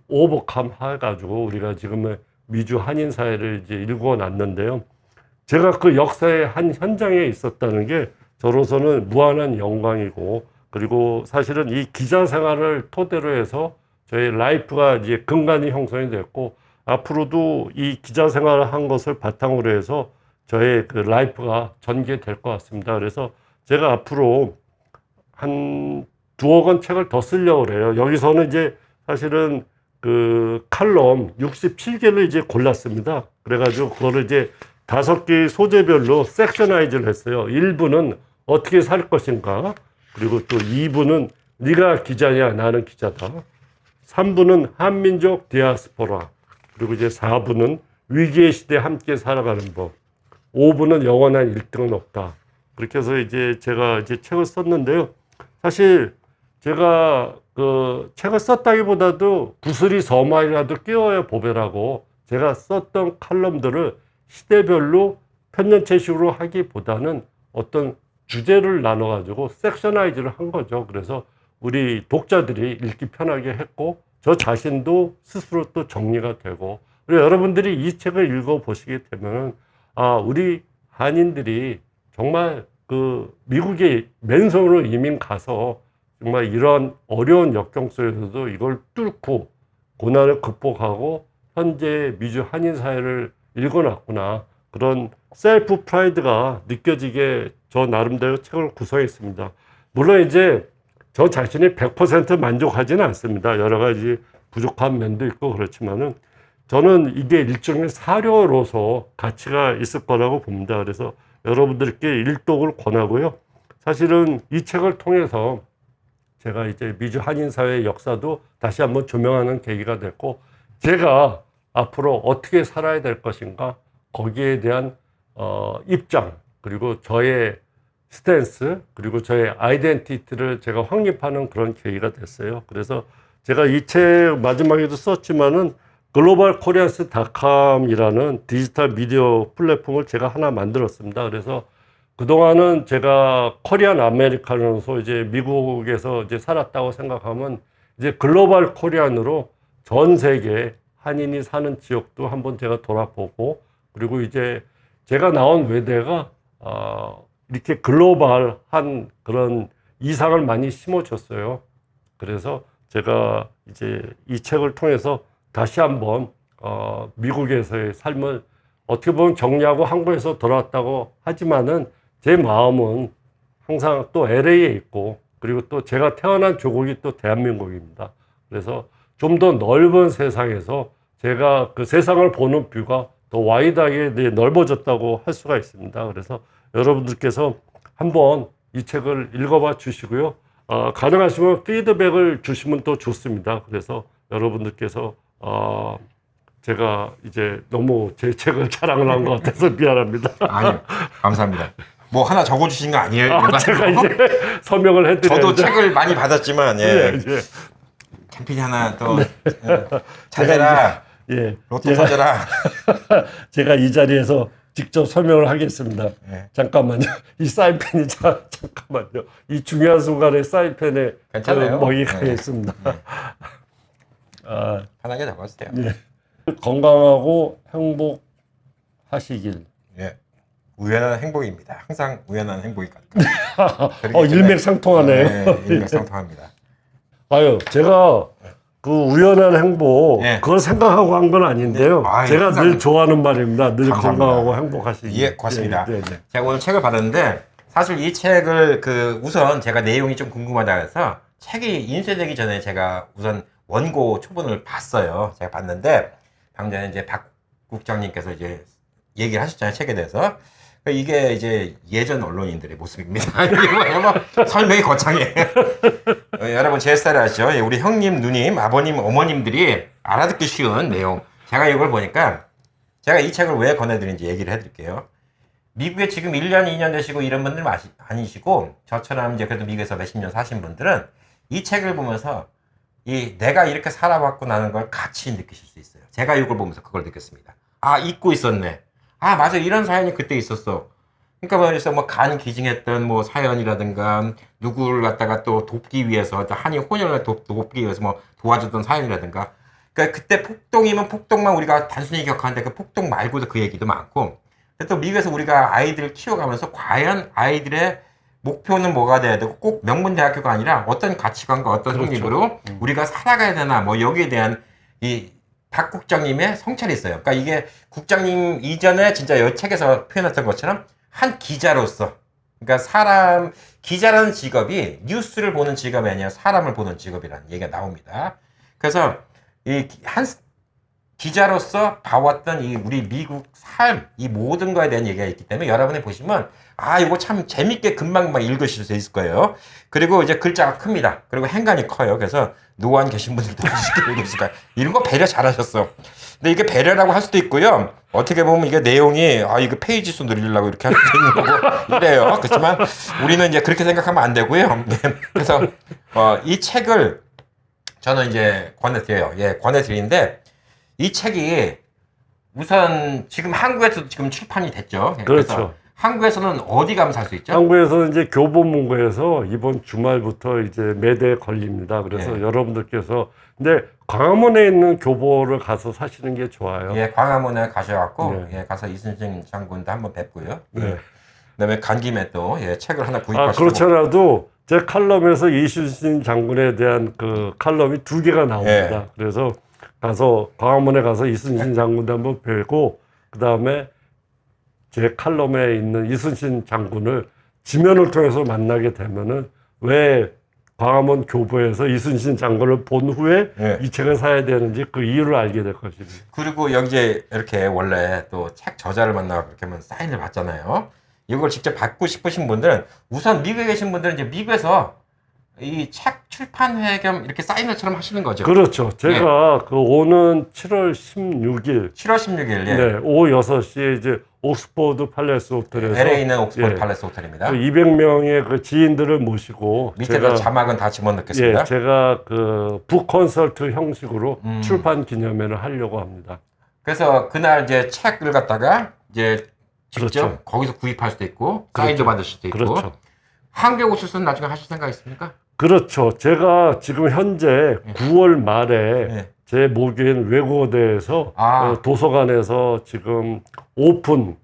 Speaker 2: 오버컴 해가지고 우리가 지금의 미주 한인 사회를 이제 일구어 놨는데요. 제가 그 역사의 한 현장에 있었다는 게 저로서는 무한한 영광이고, 그리고 사실은 이 기자 생활을 토대로 해서 저희 라이프가 이제 근간이 형성이 됐고, 앞으로도 이 기자 생활을 한 것을 바탕으로 해서 저의 그 라이프가 전개될 것 같습니다. 그래서 제가 앞으로 한 2억 원 책을 더 쓰려고 그래요. 여기서는 이제 사실은 그 칼럼 67개를 이제 골랐습니다. 그래가지고 그거를 이제 5개의 소재별로 섹셔나이즈를 했어요. 1부는 어떻게 살 것인가. 그리고 또 2부는 네가 기자냐 나는 기자다. 3부는 한민족 디아스포라. 그리고 이제 4부는 위기의 시대에 함께 살아가는 법. 5부는 영원한 1등은 없다. 그렇게 해서 이제 제가 이제 책을 썼는데요. 사실 제가 그 책을 썼다기보다도 구슬이 서마이라도 끼워야 보배라고 제가 썼던 칼럼들을 시대별로 편년체식으로 하기보다는 어떤 주제를 나눠가지고 섹셔나이즈를 한 거죠. 그래서 우리 독자들이 읽기 편하게 했고 저 자신도 스스로 또 정리가 되고 그리고 여러분들이 이 책을 읽어보시게 되면은 아, 우리 한인들이 정말 그 미국에 맨손으로 이민 가서 정말 이런 어려운 역경 속에서도 이걸 뚫고 고난을 극복하고 현재 미주 한인 사회를 읽어놨구나. 그런 셀프 프라이드가 느껴지게 저 나름대로 책을 구성했습니다. 물론 이제 저 자신이 100% 만족하지는 않습니다. 여러 가지 부족한 면도 있고 그렇지만은 저는 이게 일종의 사료로서 가치가 있을 거라고 봅니다. 그래서 여러분들께 일독을 권하고요. 사실은 이 책을 통해서 제가 이제 미주 한인사회의 역사도 다시 한번 조명하는 계기가 됐고, 제가 앞으로 어떻게 살아야 될 것인가, 거기에 대한 입장, 그리고 저의 스탠스, 그리고 저의 아이덴티티를 제가 확립하는 그런 계기가 됐어요. 그래서 제가 이 책 마지막에도 썼지만은 globalkoreans.com이라는 디지털 미디어 플랫폼을 제가 하나 만들었습니다. 그래서 그동안은 제가 코리안 아메리카노로서 이제 미국에서 이제 살았다고 생각하면 이제 글로벌 코리안으로 전 세계 한인이 사는 지역도 한번 제가 돌아보고, 그리고 이제 제가 나온 외대가 이렇게 글로벌한 그런 이상을 많이 심어줬어요. 그래서 제가 이제 이 책을 통해서 다시 한번 미국에서의 삶을 어떻게 보면 정리하고 한국에서 돌아왔다고 하지만은 제 마음은 항상 또 LA에 있고, 그리고 또 제가 태어난 조국이 또 대한민국입니다. 그래서 좀 더 넓은 세상에서 제가 그 세상을 보는 뷰가 더 와이드하게 넓어졌다고 할 수가 있습니다. 그래서 여러분들께서 한번 이 책을 읽어봐 주시고요. 가능하시면 피드백을 주시면 또 좋습니다. 그래서 여러분들께서 제가 이제 너무 제 책을 자랑을 한 것 같아서 미안합니다.
Speaker 1: 아니요, 감사합니다. 뭐 하나 적어주신 거 아니에요?
Speaker 2: 제가 이제 서명을 해드려야죠.
Speaker 1: 저도 책을 많이 받았지만, 예. 캠핑 하나 또 찾아라.
Speaker 2: 예,
Speaker 1: 로또 찾아라.
Speaker 2: 제가 이 자리에서 직접 설명을 하겠습니다.
Speaker 1: 예.
Speaker 2: 잠깐만요. 이 사인펜이 잠깐만요. 이 중요한 순간에 사인펜에
Speaker 1: 괜찮아요.
Speaker 2: 먹이가
Speaker 1: 예.
Speaker 2: 있습니다.
Speaker 1: 편하게 적었어요.
Speaker 2: 예. 건강하고 행복하시길.
Speaker 1: 예. 우연한 행복입니다. 항상 우연한 행복이 같아요.
Speaker 2: 일맥상통하네요.
Speaker 1: 네, 일맥상통합니다.
Speaker 2: 아유, 제가 그 우연한 행복,
Speaker 1: 네.
Speaker 2: 그걸 생각하고 한 건 아닌데요.
Speaker 1: 네. 아유,
Speaker 2: 제가
Speaker 1: 항상
Speaker 2: 늘 좋아하는 말입니다. 늘
Speaker 1: 감사합니다.
Speaker 2: 건강하고 행복하시길.
Speaker 1: 예, 고맙습니다.
Speaker 2: 네.
Speaker 1: 제가 오늘 책을 받았는데, 사실 이 책을 우선 제가 내용이 좀 궁금하다 해서 책이 인쇄되기 전에 제가 우선 원고 초본을 봤어요. 제가 봤는데, 방금 전에 이제 박 국장님께서 이제 얘기를 하셨잖아요. 책에 대해서. 이게 이제 예전 언론인들의 모습입니다. 뭐 설명이 거창해. 여러분 제 스타일 아시죠? 우리 형님, 누님, 아버님, 어머님들이 알아듣기 쉬운 내용. 제가 이걸 보니까 제가 이 책을 왜 권해드린지 얘기를 해드릴게요. 미국에 지금 1년, 2년 되시고 이런 분들 아니시고 저처럼 이제 그래도 미국에서 몇십 년 사신 분들은 이 책을 보면서 내가 이렇게 살아왔고 나는 걸 같이 느끼실 수 있어요. 제가 이걸 보면서 그걸 느꼈습니다. 아, 잊고 있었네. 아, 맞아. 이런 사연이 그때 있었어. 그러니까 말해서 간 기증했던 사연이라든가, 누구를 갖다가 또 돕기 위해서, 또 한이 혼혈을 돕기 위해서 도와줬던 사연이라든가. 그러니까 그때 폭동이면 폭동만 우리가 단순히 기억하는데 그 폭동 말고도 그 얘기도 많고. 또 미국에서 우리가 아이들을 키워가면서 과연 아이들의 목표는 뭐가 돼야 되고, 꼭 명문대학교가 아니라 어떤 가치관과 어떤 성립으로 우리가 살아가야 되나, 여기에 대한 박 국장님의 성찰이 있어요. 그러니까 이게 국장님 이전에 진짜 이 책에서 표현했던 것처럼 한 기자로서, 그러니까 기자라는 직업이 뉴스를 보는 직업이 아니라 사람을 보는 직업이라는 얘기가 나옵니다. 그래서 기자로서 봐왔던 이 우리 미국 삶, 이 모든 거에 대한 얘기가 있기 때문에 여러분이 보시면 이거 참 재밌게 금방금방 읽으실 수 있을 거예요. 그리고 이제 글자가 큽니다. 그리고 행간이 커요. 그래서 노안 계신 분들도 쉽게 읽을 수가 이런 거 배려 잘하셨어. 근데 이게 배려라고 할 수도 있고요. 어떻게 보면 이게 내용이 이거 페이지 수 늘리려고 이렇게 할 수도 있는 거고 이래요. 그렇지만 우리는 이제 그렇게 생각하면 안 되고요. 그래서 이 책을 저는 이제 권해드려요. 권해드리는데 이 책이 우선 지금 한국에서도 지금 출판이 됐죠.
Speaker 2: 그렇죠.
Speaker 1: 한국에서는 어디 가면 살 수 있죠?
Speaker 2: 한국에서는 이제 교보문고에서 이번 주말부터 이제 매대에 걸립니다. 그래서 여러분들께서 근데 광화문에 있는 교보를 가서 사시는 게 좋아요.
Speaker 1: 광화문에 가셔갖고 가서 이순신 장군도 한번 뵙고요. 그다음에 간 김에 또 책을 하나 구입하시고.
Speaker 2: 그렇잖아도 제 칼럼에서 이순신 장군에 대한 그 칼럼이 2개가 나옵니다. 그래서 광화문에 가서 이순신 장군도 한번 뵈고 그다음에 제 칼럼에 있는 이순신 장군을 지면을 통해서 만나게 되면은 왜 광화문 교보에서 이순신 장군을 본 후에 이 책을 사야 되는지 그 이유를 알게 될 것입니다.
Speaker 1: 그리고 여기 이제 이렇게 원래 또 책 저자를 만나고 그렇게 하면 사인을 받잖아요. 이걸 직접 받고 싶으신 분들은 우선 미국에 계신 분들은 이제 미국에서 이 책 출판회 겸 이렇게 사인회처럼 하시는 거죠.
Speaker 2: 그렇죠. 제가 그 오는 7월 16일
Speaker 1: 7월 16일
Speaker 2: 오후 6시에 이제 옥스포드 팔레스 호텔에서
Speaker 1: LA는 옥스포드 팔레스 호텔입니다.
Speaker 2: 200명의 그 지인들을 모시고
Speaker 1: 밑에다 자막은 다 집어넣겠습니다.
Speaker 2: 제가 그 북 콘서트 형식으로 출판 기념회를 하려고 합니다.
Speaker 1: 그래서 그날 이제 책을 갖다가 이제 직접
Speaker 2: 그렇죠.
Speaker 1: 거기서 구입할 수도 있고 사인도 받을 수도 있고.
Speaker 2: 그렇죠.
Speaker 1: 한국에 오실 수는 나중에 하실 생각 있습니까?
Speaker 2: 그렇죠. 제가 지금 현재 9월 말에 제 모교인 외국어대에서 도서관에서 지금 오픈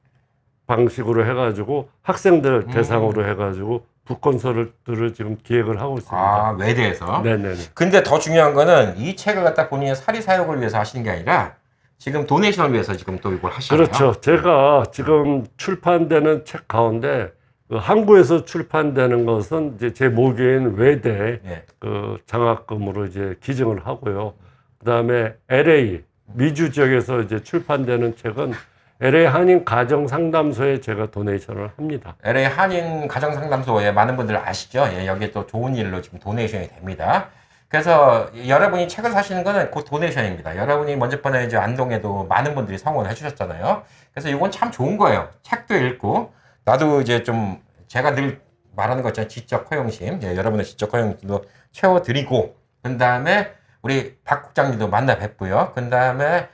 Speaker 2: 방식으로 해가지고 학생들 대상으로 해가지고 북콘서트를 지금 기획을 하고 있습니다.
Speaker 1: 외대에서?
Speaker 2: 네네.
Speaker 1: 근데 더 중요한 거는 이 책을 갖다 본인의 사리 사욕을 위해서 하시는 게 아니라 지금 도네이션을 위해서 지금 또 이걸 하시잖아요.
Speaker 2: 그렇죠. 제가 지금 출판되는 책 가운데 그 항구에서 출판되는 것은 이제 제 모교인 외대 그 장학금으로 이제 기증을 하고요. 그다음에 LA 미주 지역에서 이제 출판되는 책은 LA 한인 가정 상담소에 제가 도네이션을 합니다.
Speaker 1: LA 한인 가정 상담소에 많은 분들 아시죠? 여기에 또 좋은 일로 지금 도네이션이 됩니다. 그래서 여러분이 책을 사시는 거는 곧 도네이션입니다. 여러분이 먼저 번에 이제 안동에도 많은 분들이 성원을 해주셨잖아요. 그래서 이건 참 좋은 거예요. 책도 읽고 나도 이제 좀 제가 늘 말하는 것 있잖아요. 지적 허용심. 여러분의 지적 허용심도 채워드리고 그 다음에 우리 박 국장님도 만나 뵙고요. 그 다음에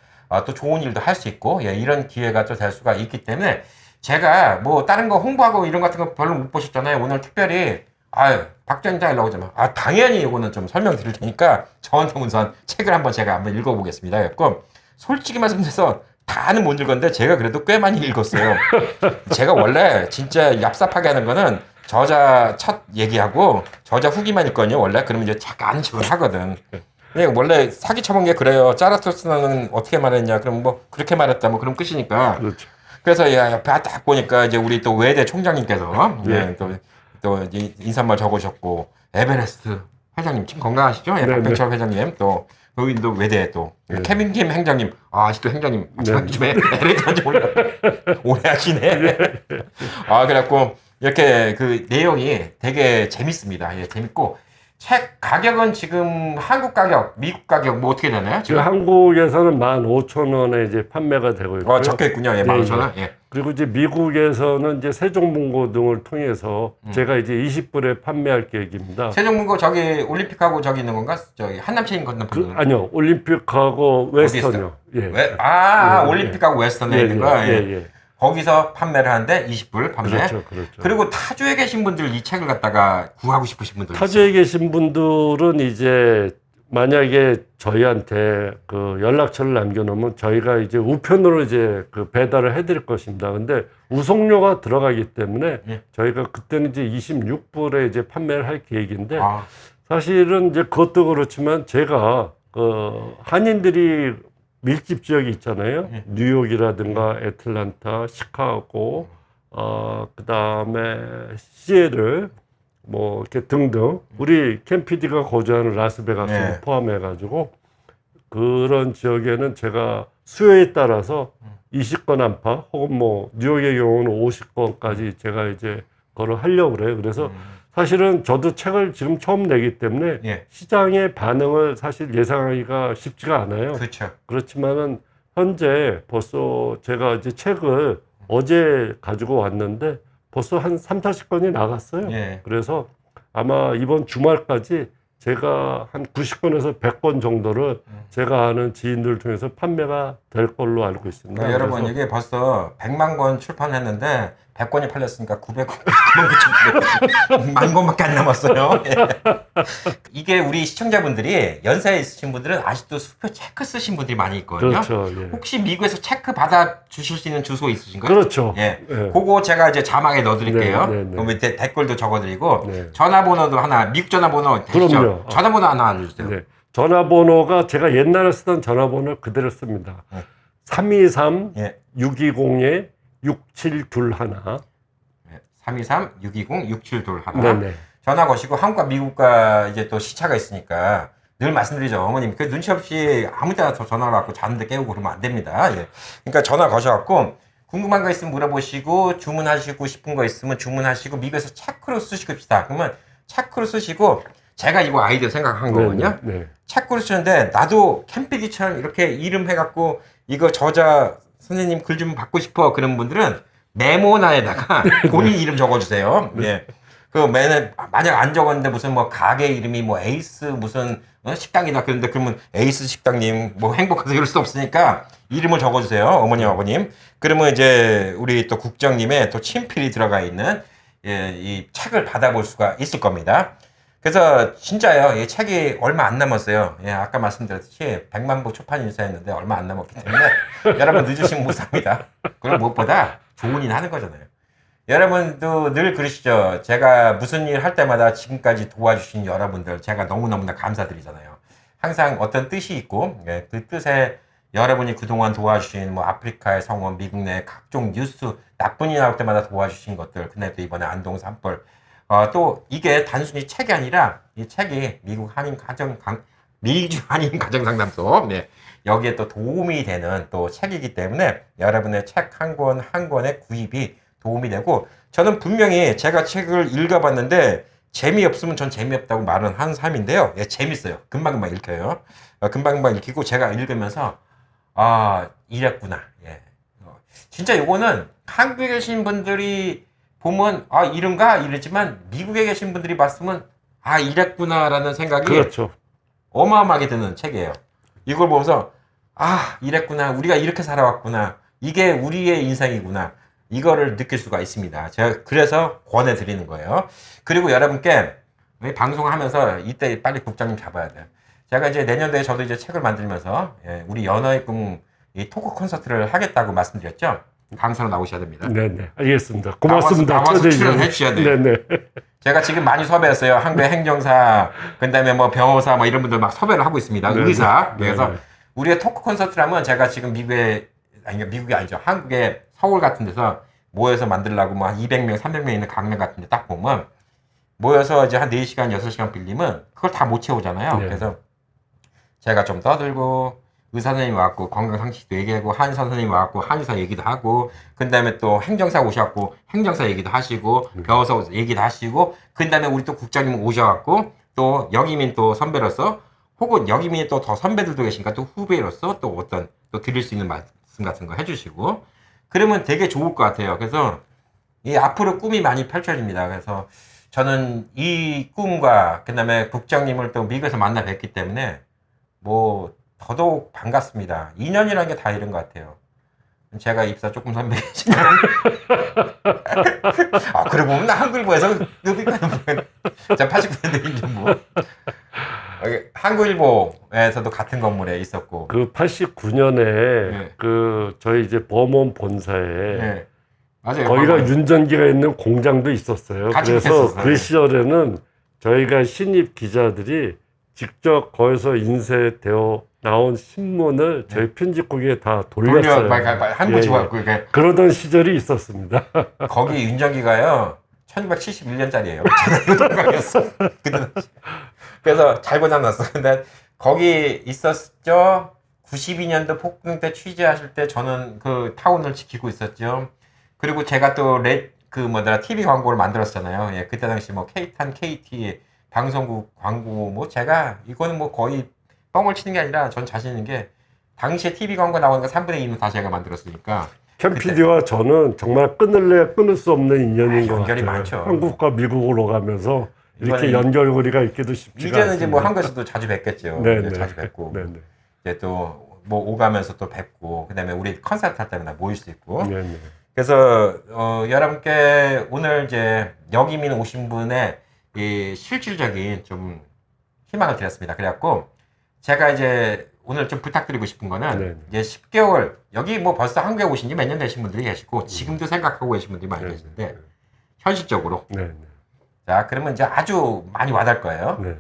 Speaker 1: 또 좋은 일도 할 수 있고 이런 기회가 또 될 수가 있기 때문에 제가 뭐 다른 거 홍보하고 이런 같은 거 별로 못 보셨잖아요. 오늘 특별히 박 국장님 하려고 하잖아요. 당연히 이거는 좀 설명드릴 테니까 저한테 우선 책을 제가 한번 읽어보겠습니다. 그래서 솔직히 말씀드려서 다는 못 읽었는데 제가 그래도 꽤 많이 읽었어요. 제가 원래 진짜 얍삽하게 하는 거는 저자 첫 얘기하고 저자 후기만 읽거든요. 원래 그러면 이제 잠깐 씩은 하거든. 근데 원래 사기 쳐본 게 그래요. 짜라토스는 어떻게 말했냐? 그럼 뭐 그렇게 말했다. 뭐 그럼 끝이니까.
Speaker 2: 그렇죠.
Speaker 1: 그래서 옆에 딱 보니까 이제 우리 또 외대 총장님께서 또 인사말 적으셨고 에베레스트 회장님 지금 건강하시죠? 박병철 회장님 또 여기 또 외대 또 케빈 김 행장님 아직도 행장님 요즘에 LA한지 몰라 오래 하시네. 그래갖고 이렇게 그 내용이 되게 재밌습니다. 재밌고 책 가격은 지금 한국 가격, 미국 가격 뭐 어떻게 되나요? 지금
Speaker 2: 한국에서는 15,000원에 이제 판매가 되고 있고요.
Speaker 1: 적혀 있군요. 15,000원.
Speaker 2: 그리고 이제 미국에서는 이제 세종문고 등을 통해서 제가 이제 20불에 판매할 계획입니다.
Speaker 1: 세종문고 저기 올림픽하고 저기 있는 건가? 저기 한남체인 건너편.
Speaker 2: 아니요, 올림픽하고 웨스턴이요.
Speaker 1: 올림픽하고 웨스턴에 있는 거. 거기서 판매를 하는데 20불 판매.
Speaker 2: 그렇죠.
Speaker 1: 그리고 타주에 계신 분들 이 책을 갖다가 구하고 싶으신 분들.
Speaker 2: 타주에 계신 분들은 이제 만약에 저희한테 그 연락처를 남겨놓으면 저희가 이제 우편으로 이제 그 배달을 해드릴 것입니다. 근데 우송료가 들어가기 때문에 저희가 그때는 이제 26불에 이제 판매를 할 계획인데 사실은 이제 그것도 그렇지만 제가 그 한인들이 밀집 지역이 있잖아요. 뉴욕이라든가 애틀란타, 시카고, 그 다음에 시애틀, 뭐 이렇게 등등 우리 캠 PD가 거주하는 라스베가스를 포함해가지고 그런 지역에는 제가 수요에 따라서 20건 안팎 혹은 뭐 뉴욕의 경우는 50건까지 제가 이제 그걸 하려고 그래요. 그래서 사실은 저도 책을 지금 처음 내기 때문에
Speaker 1: 예.
Speaker 2: 시장의 반응을 사실 예상하기가 쉽지가 않아요.
Speaker 1: 그렇죠.
Speaker 2: 그렇지만은 현재 벌써 제가 이제 책을 어제 가지고 왔는데 벌써 한 3, 40건이 나갔어요.
Speaker 1: 예.
Speaker 2: 그래서 아마 이번 주말까지 제가 한 90건에서 100건 정도를 제가 아는 지인들 중에서 판매가 될 걸로 알고 있습니다.
Speaker 1: 그러니까 여러분
Speaker 2: 그래서
Speaker 1: 이게 벌써 100만 권 출판했는데 100권이 팔렸으니까 900권, 1만 권밖에 안 남았어요. 예. 이게 우리 시청자분들이 연세에 있으신 분들은 아직도 수표 체크 쓰신 분들이 많이 있거든요.
Speaker 2: 그렇죠. 예.
Speaker 1: 혹시 미국에서 체크 받아 주실 수 있는 주소 있으신가요?
Speaker 2: 그렇죠.
Speaker 1: 예.
Speaker 2: 예.
Speaker 1: 그거 제가 이제 자막에 넣어드릴게요.
Speaker 2: 네, 네, 네.
Speaker 1: 그럼 밑에 댓글도 적어드리고
Speaker 2: 네.
Speaker 1: 전화번호도 하나, 미국 전화번호 되시죠?
Speaker 2: 그럼요.
Speaker 1: 전화번호 하나 알려주세요.
Speaker 2: 네. 전화번호가 제가 옛날에 쓰던 전화번호 그대로 씁니다.
Speaker 1: 네.
Speaker 2: 323
Speaker 1: 예.
Speaker 2: 620에 6721.
Speaker 1: 323-620-6721.
Speaker 2: 네네.
Speaker 1: 전화 거시고 한국과 미국과 이제 또 시차가 있으니까 늘 말씀드리죠. 어머님, 그 눈치 없이 아무 때나 저 전화를 받고 자는데 깨우고 그러면 안 됩니다. 예. 그러니까 전화 거셔갖고 궁금한 거 있으면 물어보시고 주문하시고 싶은 거 있으면 주문하시고 미국에서 체크로 쓰시고 싶다. 그러면 체크로 쓰시고 제가 이거 아이디어 생각한 거거든요.
Speaker 2: 네.
Speaker 1: 체크로 쓰는데 나도 캠피디처럼 이렇게 이름 해갖고 이거 저자 선생님 글 좀 받고 싶어 그런 분들은 메모란에다가 본인 이름 적어주세요. 예. 그 만약 안 적었는데 무슨 뭐 가게 이름이 뭐 에이스 무슨 식당이다 그런데 그러면 에이스 식당님 뭐 행복해서 이럴 수 없으니까 이름을 적어주세요. 어머님 아버님. 그러면 이제 우리 또 국장님의 또 친필이 들어가 있는 예, 이 책을 받아볼 수가 있을 겁니다. 그래서 진짜요. 이 책이 얼마 안 남았어요. 예, 아까 말씀드렸듯이 100만 부 초판 인쇄했는데 얼마 안 남았기 때문에 여러분 늦으시면 못 삽니다. 그럼 무엇보다 좋은 일 하는 거잖아요. 여러분도 늘 그러시죠. 제가 무슨 일 할 때마다 지금까지 도와주신 여러분들 제가 너무너무나 감사드리잖아요. 항상 어떤 뜻이 있고 예, 그 뜻에 여러분이 그동안 도와주신 뭐 아프리카의 성원, 미국 내 각종 뉴스 나쁜 일 나올 때마다 도와주신 것들 근데 또 이번에 안동 산불 또 이게 단순히 책이 아니라 이 책이 미국 한인 미주 한인 가정 상담소 네, 여기에 또 도움이 되는 또 책이기 때문에 여러분의 책 한 권 한 권의 구입이 도움이 되고 저는 분명히 제가 책을 읽어봤는데 재미없으면 전 재미없다고 말은 하는 사람인데요. 예, 재밌어요. 금방금방 읽혀요. 금방금방 읽히고 제가 읽으면서 이랬구나. 예. 진짜 요거는 한국에 계신 분들이 보면 이런가 이러지만 미국에 계신 분들이 봤으면 이랬구나라는 생각이
Speaker 2: 그렇죠.
Speaker 1: 어마어마하게 드는 책이에요. 이걸 보면서 이랬구나. 우리가 이렇게 살아왔구나. 이게 우리의 인생이구나. 이거를 느낄 수가 있습니다. 제가 그래서 권해드리는 거예요. 그리고 여러분께 방송하면서 이때 빨리 국장님 잡아야 돼요. 제가 이제 내년도에 저도 이제 책을 만들면서 우리 연어의 꿈 이 토크 콘서트를 하겠다고 말씀드렸죠. 강사로 나오셔야 됩니다.
Speaker 2: 네네. 알겠습니다. 고맙습니다.
Speaker 1: 나와서 출연해 주셔야 돼요.
Speaker 2: 네네.
Speaker 1: 제가 지금 많이 섭외했어요. 한국의 행정사, 그 다음에 뭐 병호사, 뭐 이런 분들 막 섭외를 하고 있습니다.
Speaker 2: 네네.
Speaker 1: 의사. 그래서
Speaker 2: 네네.
Speaker 1: 우리의 토크 콘서트라면 제가 지금 미국이 아니죠. 한국의 서울 같은 데서 모여서 만들려고 뭐 한 200명, 300명 있는 강연 같은 데 딱 보면 모여서 이제 한 4시간, 6시간 빌리면 그걸 다 못 채우잖아요.
Speaker 2: 네.
Speaker 1: 그래서 제가 좀 떠들고 의사 선생님 와갖고 건강 상식도 얘기하고 한의사 선생님 와갖고 한의사 얘기도 하고 그 다음에 또 행정사 오셔갖고 행정사 얘기도 하시고 병원사 얘기도 하시고 그 다음에 우리 또 국장님 오셔갖고 또 역이민 또 선배로서 혹은 역이민이 또 더 선배들도 계시니까 또 후배로서 또 어떤 또 드릴 수 있는 말씀 같은 거 해주시고 그러면 되게 좋을 것 같아요. 그래서 이 앞으로 꿈이 많이 펼쳐집니다. 그래서 저는 이 꿈과 그 다음에 국장님을 또 미국에서 만나 뵙기 때문에 뭐 더더욱 반갑습니다. 인연이라는 게 다 이런 것 같아요. 제가 입사 조금 선배이지만 그러고 보면 나 한글보에서 제가 80년대 인전부 한국일보에서도 같은 건물에 있었고
Speaker 2: 그 89년에
Speaker 1: 네.
Speaker 2: 그 저희 이제 범원 본사에
Speaker 1: 네. 맞아요.
Speaker 2: 거기가 윤전기가 있는 공장도 있었어요.
Speaker 1: 같이
Speaker 2: 그래서
Speaker 1: 붙었었어요.
Speaker 2: 그 시절에는 저희가 신입 기자들이 직접 거기서 인쇄되어 나온 신문을 저희 편집국에 다 돌렸어요.
Speaker 1: 한국 집어갖고
Speaker 2: 그러던 시절이 있었습니다.
Speaker 1: 거기 윤전기가요 1971년짜리예요. 전화기였어. 그래서 잘 고장났어. 근데 거기 있었죠. 92년도 폭풍 때 취재하실 때 저는 그 타운을 지키고 있었죠. 그리고 제가 또 TV 광고를 만들었잖아요. 예, 그때 당시 뭐 K탄, KT 방송국 광고 뭐 제가 이거는 뭐 거의 뻥을 치는 게 아니라 전 자신 있는 게 당시에 TV 광고 나오는 거 3분의 2는 다 제가 만들었으니까.
Speaker 2: 캠 PD와 저는 정말 끊을래야 끊을 수 없는 인연인 것
Speaker 1: 연결이
Speaker 2: 같아요.
Speaker 1: 많죠.
Speaker 2: 한국과 미국으로 가면서 이렇게 연결고리가 있기도 쉽지가
Speaker 1: 이제는
Speaker 2: 않습니다.
Speaker 1: 이제 뭐 한국에서도 자주 뵙겠죠.
Speaker 2: 네네.
Speaker 1: 이제 자주 뵙고
Speaker 2: 네네.
Speaker 1: 이제 또 뭐 오가면서 또 뵙고 그다음에 우리 컨설트 할 때마다 모일 수 있고.
Speaker 2: 네네.
Speaker 1: 그래서 여러분께 오늘 이제 여기민 오신 분의 이 실질적인 좀 희망을 드렸습니다. 그래갖고 제가 이제 오늘 좀 부탁드리고 싶은 거는
Speaker 2: 네네.
Speaker 1: 이제 10개월 여기 뭐 벌써 한국에 오신 지 몇 년 되신 분들이 계시고 지금도 생각하고 계신 분들이 많이 계시는데 현실적으로
Speaker 2: 네네.
Speaker 1: 자 그러면 이제 아주 많이 와닿을 거예요.
Speaker 2: 네.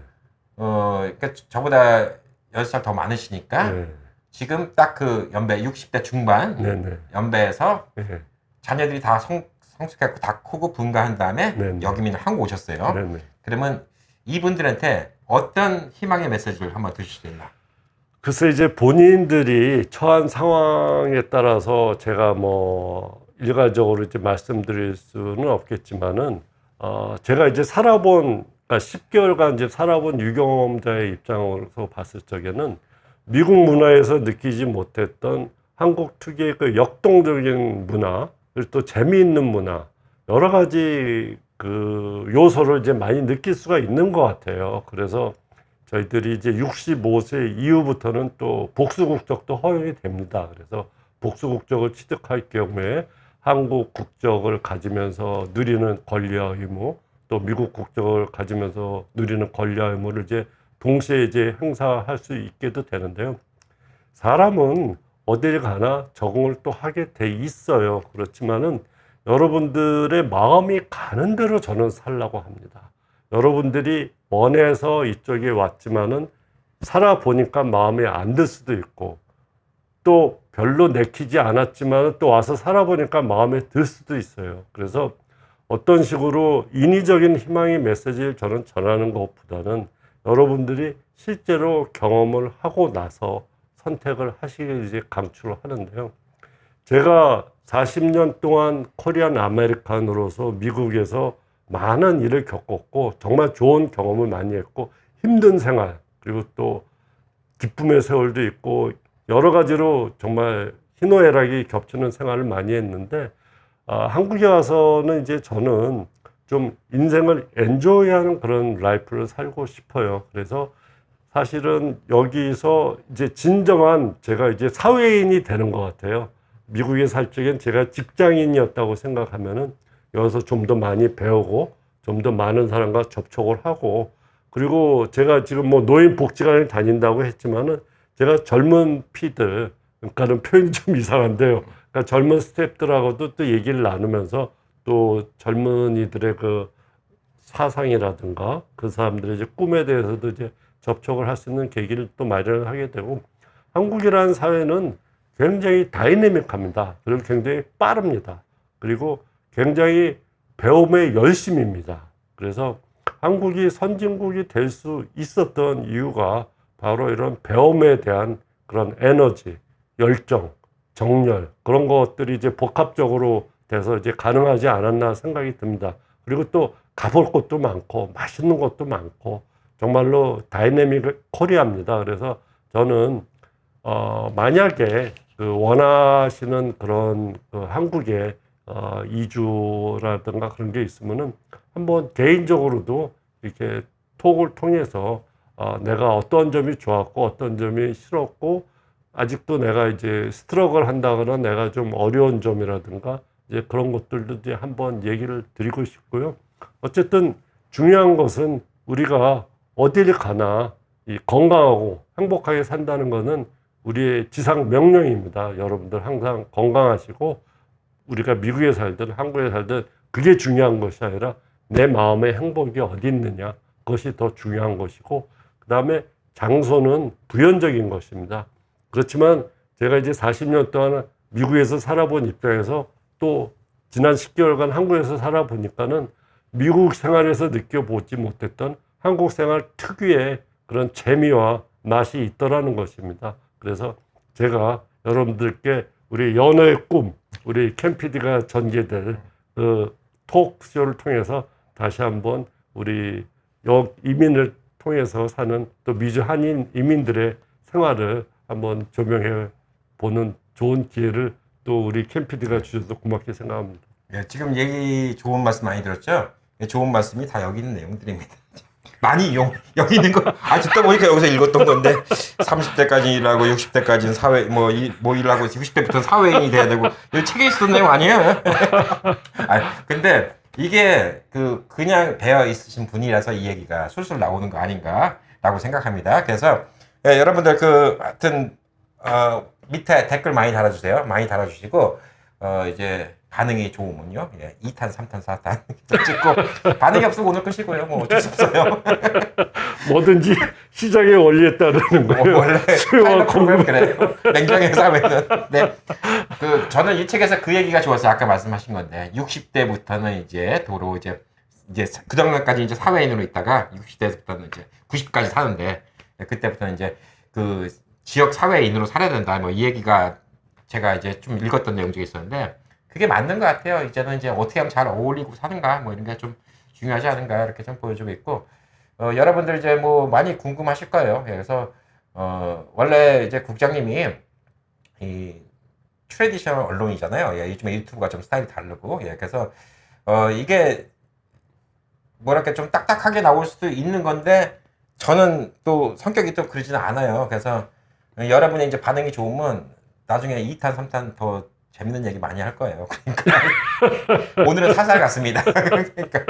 Speaker 1: 그러니까 저보다 10살 더 많으시니까
Speaker 2: 네.
Speaker 1: 지금 딱 그 연배 60대 중반
Speaker 2: 네네.
Speaker 1: 연배에서
Speaker 2: 네.
Speaker 1: 자녀들이 다 성숙했고 다 크고 분가한 다음에
Speaker 2: 네네.
Speaker 1: 여기민을 한국 오셨어요.
Speaker 2: 네네.
Speaker 1: 그러면 이분들한테 어떤 희망의 메시지를 한번 드실 수 있나?
Speaker 2: 글쎄 이제 본인들이 처한 상황에 따라서 제가 뭐 일괄적으로 이제 말씀드릴 수는 없겠지만은 제가 이제 살아본 그러니까 10개월간 이제 살아본 유경험자의 입장으로서 봤을 적에는 미국 문화에서 느끼지 못했던 한국 특유의 그 역동적인 문화 그리고 또 재미있는 문화 여러 가지 그 요소를 이제 많이 느낄 수가 있는 것 같아요. 그래서 저희들이 이제 65세 이후부터는 또 복수국적도 허용이 됩니다. 그래서 복수국적을 취득할 경우에 한국 국적을 가지면서 누리는 권리와 의무, 또 미국 국적을 가지면서 누리는 권리와 의무를 이제 동시에 이제 행사할 수 있게도 되는데요. 사람은 어딜 가나 적응을 또 하게 돼 있어요. 그렇지만은 여러분들의 마음이 가는 대로 저는 살라고 합니다. 여러분들이 원해서 이쪽에 왔지만은 살아보니까 마음에 안 들 수도 있고 또 별로 내키지 않았지만 또 와서 살아보니까 마음에 들 수도 있어요. 그래서 어떤 식으로 인위적인 희망의 메시지를 저는 전하는 것보다는 여러분들이 실제로 경험을 하고 나서 선택을 하시길 이제 강추를 하는데요. 제가 40년 동안 코리안 아메리칸으로서 미국에서 많은 일을 겪었고 정말 좋은 경험을 많이 했고 힘든 생활 그리고 또 기쁨의 세월도 있고 여러 가지로 정말 희노애락이 겹치는 생활을 많이 했는데 한국에 와서는 이제 저는 좀 인생을 엔조이하는 그런 라이프를 살고 싶어요. 그래서 사실은 여기서 이제 진정한 제가 이제 사회인이 되는 것 같아요. 미국에 살 적엔 제가 직장인이었다고 생각하면은 여기서 좀 더 많이 배우고 좀 더 많은 사람과 접촉을 하고 그리고 제가 지금 뭐 노인복지관을 다닌다고 했지만은 제가 젊은 피들 그러니까는 표현이 좀 이상한데요. 그러니까 젊은 스태프들하고도 또 얘기를 나누면서 또 젊은이들의 그 사상이라든가 그 사람들의 이제 꿈에 대해서도 이제 접촉을 할 수 있는 계기를 또 마련을 하게 되고 한국이라는 사회는 굉장히 다이내믹합니다. 그리고 굉장히 빠릅니다. 그리고 굉장히 배움의 열심입니다. 그래서 한국이 선진국이 될 수 있었던 이유가 바로 이런 배움에 대한 그런 에너지, 열정, 정열 그런 것들이 이제 복합적으로 돼서 이제 가능하지 않았나 생각이 듭니다. 그리고 또 가볼 곳도 많고 맛있는 것도 많고 정말로 다이내믹 코리아입니다. 그래서 저는 만약에 그 원하시는 그런 그 한국의 이주라든가 그런 게 있으면은 한번 개인적으로도 이렇게 톡을 통해서 내가 어떤 점이 좋았고 어떤 점이 싫었고 아직도 내가 이제 스트러글 한다거나 내가 좀 어려운 점이라든가 이제 그런 것들도 이제 한번 얘기를 드리고 싶고요. 어쨌든 중요한 것은 우리가 어디를 가나 이 건강하고 행복하게 산다는 것은 우리의 지상 명령입니다. 여러분들 항상 건강하시고 우리가 미국에 살든 한국에 살든 그게 중요한 것이 아니라 내 마음의 행복이 어디 있느냐 그것이 더 중요한 것이고 그 다음에 장소는 부연적인 것입니다. 그렇지만 제가 이제 40년 동안 미국에서 살아본 입장에서 또 지난 10개월간 한국에서 살아보니까는 미국 생활에서 느껴보지 못했던 한국 생활 특유의 그런 재미와 맛이 있더라는 것입니다. 그래서 제가 여러분들께 우리 연어의 꿈, 우리 캠피디가 전개될 그 톡쇼를 통해서 다시 한번 우리 이민을 통해서 사는 또 미주 한인 이민들의 생활을 한번 조명해 보는 좋은 기회를 또 우리 캠피디가 주셔서 고맙게 생각합니다.
Speaker 1: 예, 지금 얘기 좋은 말씀 많이 들었죠? 예, 좋은 말씀이 다 여기 있는 내용들입니다. 많이 여기 있는 거, 듣다 보니까 여기서 읽었던 건데, 30대까지 일하고 60대까지는 사회, 뭐 일하고 60대부터는 사회인이 돼야 되고, 이 책에 있었던 내용 아니에요? 근데 이게 그냥 배어 있으신 분이라서 이 얘기가 술술 나오는 거 아닌가라고 생각합니다. 그래서, 예, 여러분들 하여튼, 밑에 댓글 많이 달아주세요. 많이 달아주시고, 이제, 반응이 좋으면요. 예, 2탄, 3탄, 4탄 찍고 반응이 없으면 오늘 끝이고요. 뭐 어쩔 수 없어요.
Speaker 2: 뭐든지 시장의 원리에 따르는 거예요.
Speaker 1: 원래
Speaker 2: 수요와 공급.
Speaker 1: 그래요. 냉정의 사회는. 네. 저는 이 책에서 그 얘기가 좋았어요. 아까 말씀하신 건데 60대부터는 이제 도로 이제 그 정도까지 이제 사회인으로 있다가 60대부터는 이제 90까지 사는데 그때부터는 이제 그 지역 사회인으로 살아야 된다. 뭐 이 얘기가 제가 이제 좀 읽었던 내용 중에 있었는데. 그게 맞는 것 같아요. 이제는 이제 어떻게 하면 잘 어울리고 사는가, 뭐 이런 게 좀 중요하지 않은가, 이렇게 좀 보여주고 있고, 여러분들 이제 뭐 많이 궁금하실 거예요. 그래서, 원래 이제 국장님이 이 트래디셔널 언론이잖아요. 예, 요즘에 유튜브가 좀 스타일이 다르고, 예, 그래서, 이게 뭐랄까 좀 딱딱하게 나올 수도 있는 건데, 저는 또 성격이 또 그러지는 않아요. 그래서 여러분의 이제 반응이 좋으면 나중에 2탄, 3탄 더 재밌는 얘기 많이 할 거예요. 그러니까 오늘은 사살 같습니다. 그러니까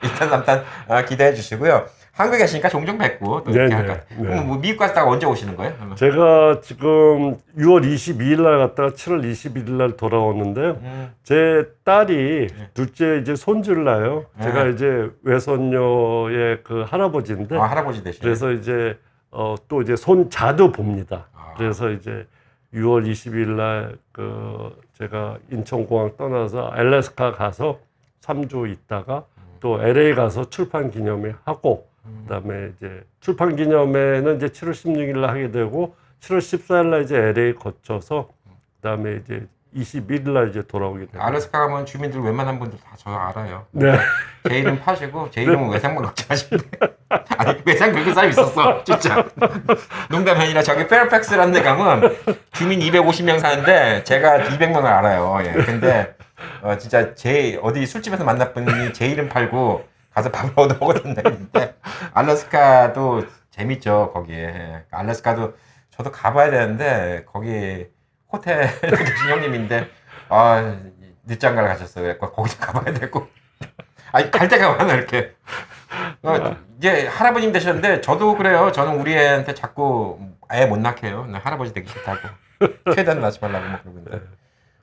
Speaker 1: 2탄, 3탄 기대해 주시고요. 한국에 계시니까 종종 뵙고 또 이렇게 할까요? 그럼 뭐 미국 갔다가 언제 오시는 거예요?
Speaker 2: 제가 지금 6월 22일 날 갔다가 7월 21일 날 돌아오는데요. 제 딸이 둘째 이제 손주를 낳아요. 제가 이제 외손녀의 그 할아버지인데.
Speaker 1: 할아버지 되시네.
Speaker 2: 그래서 이제 또 이제 손자도 봅니다. 그래서 이제 6월 20일 날 제가 인천공항 떠나서 알래스카 가서 3주 있다가 또 LA 가서 출판 기념회 하고 그다음에 이제 출판 기념회는 이제 7월 16일 날 하게 되고 7월 14일 날 이제 LA 거쳐서 그다음에 이제 21일 날 이제 돌아오게 돼요.
Speaker 1: 알래스카 가면 주민들 웬만한 분들 다 저 알아요.
Speaker 2: 네.
Speaker 1: 제 이름 파시고 제 이름은 외상만 걱정하시면 돼. 아니 외상 긁은 사람 있었어 진짜. 농담이 아니라 저기 페어팩스라는 데 가면 주민 250명 사는데 제가 200명을 알아요. 예. 근데 진짜 어디 술집에서 만난 분이 제 이름 팔고 가서 밥을 얻어 먹었던 데인데 알래스카도 재밌죠 거기에. 예. 알래스카도 저도 가봐야 되는데 거기 호텔 계신 형님인데 늦장가를 가셨어요. 거기도 가봐야 되고 아니 갈 데가 많아 이렇게. 이제 할아버님 되셨는데 저도 그래요. 저는 우리 애한테 자꾸 애 못 낳게 해요. 나 할아버지 되기 싫다고 최대한 낳지 말라고 막 그러고 있는데.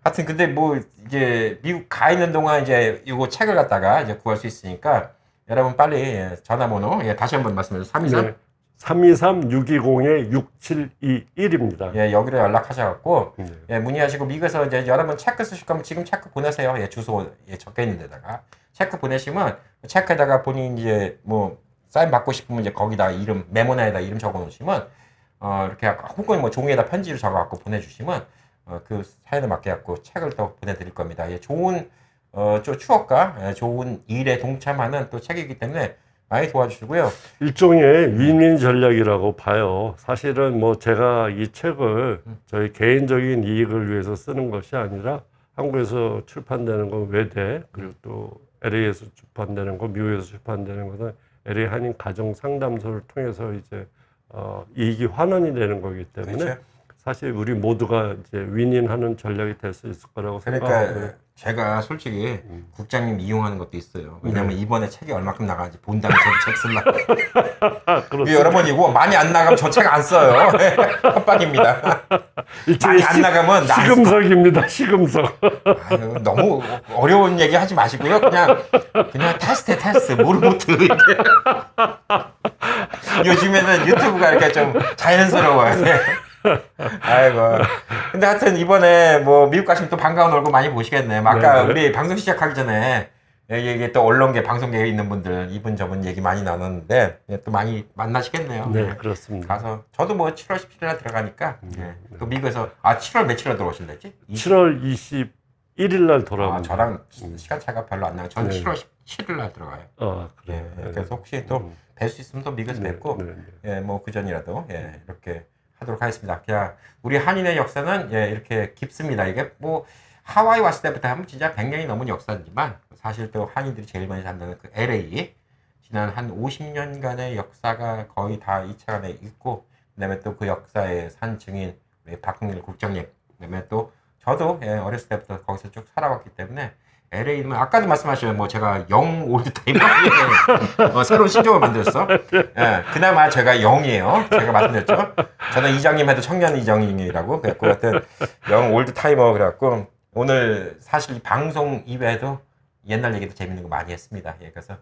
Speaker 1: 하여튼 근데 뭐 이제 미국 가 있는 동안 이제 이거 책을 갖다가 이제 구할 수 있으니까 여러분 빨리 전화번호 다시 한번 말씀해 주세요. 323
Speaker 2: 네. 323-620-6721입니다.
Speaker 1: 예, 여기로 연락하셔갖고, 예, 문의하시고, 미국에서 이제 여러분 체크 쓰실 거면 지금 체크 보내세요. 예, 주소, 적혀 있는 데다가. 체크 보내시면, 체크에다가 본인 이제 뭐, 사인 받고 싶으면 이제 거기다 이름, 메모나에다 이름 적어 놓으시면, 이렇게, 혹은 뭐 종이에다 편지를 적어갖고 보내주시면, 그 사연에 맞게갖고 책을 또 보내드릴 겁니다. 예, 좋은, 추억과 좋은 일에 동참하는 또 책이기 때문에, 많이 도와주시고요.
Speaker 2: 일종의 윈윈 전략이라고 봐요. 사실은 뭐 제가 이 책을 저희 개인적인 이익을 위해서 쓰는 것이 아니라 한국에서 출판되는 건 외대, 그리고 또 LA에서 출판되는 거, 미국에서 출판되는 것은 LA 한인 가정 상담소를 통해서 이제 이익이 환원이 되는 거기 때문에
Speaker 1: 그렇죠.
Speaker 2: 사실 우리 모두가 이제 윈윈하는 전략이 될 수 있을 거라고
Speaker 1: 그러니까
Speaker 2: 생각하고.
Speaker 1: 제가 솔직히 국장님 이용하는 것도 있어요. 왜냐면 이번에 책이 얼마큼 나가는지 본 다음에 저도 책 쓰려고. 여러 번 이고 많이 안 나가면 저 책 안 써요. 협박입니다. 많이 안 나가면
Speaker 2: 시금석입니다. 시금석.
Speaker 1: 아유, 너무 어려운 얘기 하지 마시고요. 그냥 테스트 모르모트 이렇게. 요즘에는 유튜브가 이렇게 좀 자연스러워요. 아이고. 근데 하여튼 이번에 뭐 미국 가시면 또 반가운 얼굴 많이 보시겠네. 아까 우리 방송 시작하기 전에 이게 또 언론계, 방송계에 있는 분들 이분 저분 얘기 많이 나눴는데 예, 또 많이 만나시겠네요.
Speaker 2: 네,
Speaker 1: 예.
Speaker 2: 그렇습니다.
Speaker 1: 가서 저도 뭐 7월 17일에 들어가니까 예.
Speaker 2: 네.
Speaker 1: 또 미국에서 7월 며칠에 들어오신댔지?
Speaker 2: 7월 21일 날 돌아옵니다.
Speaker 1: 저랑 시간 차이가 별로 안 나요. 저는
Speaker 2: 네.
Speaker 1: 7월 17일 날 들어가요.
Speaker 2: 그래요.
Speaker 1: 예. 그래서 혹시 또 뵐 수 있으면 또 미국에서
Speaker 2: 네,
Speaker 1: 뵙고
Speaker 2: 네, 네.
Speaker 1: 예, 뭐 그전이라도 예, 이렇게 하도록 하겠습니다. 그냥 우리 한인의 역사는 예, 이렇게 깊습니다. 이게 뭐 하와이 왔을 때부터 하면 진짜 100년이 넘은 역사지만 사실 또 한인들이 제일 많이 산다는 그 LA 지난 한 50년간의 역사가 거의 다 이 차 안에 있고 그다음에 또 그 역사의 산 증인 우리 박흥일 국장님 그다음에 또 저도 예, 어렸을 때부터 거기서 쭉 살아왔기 때문에 LA는 아까도 말씀하셨죠. 뭐 제가 영 올드타이머 새로운 신조어를 만들었어. 예, 그나마 제가 영이에요. 제가 말씀드렸죠. 저는 이장님 해도 청년 이장님이라고 그래갖고 하여튼 영 올드타이머 그래갖고 오늘 사실 이 방송 이외에도 옛날 얘기도 재밌는 거 많이 했습니다. 예, 그래서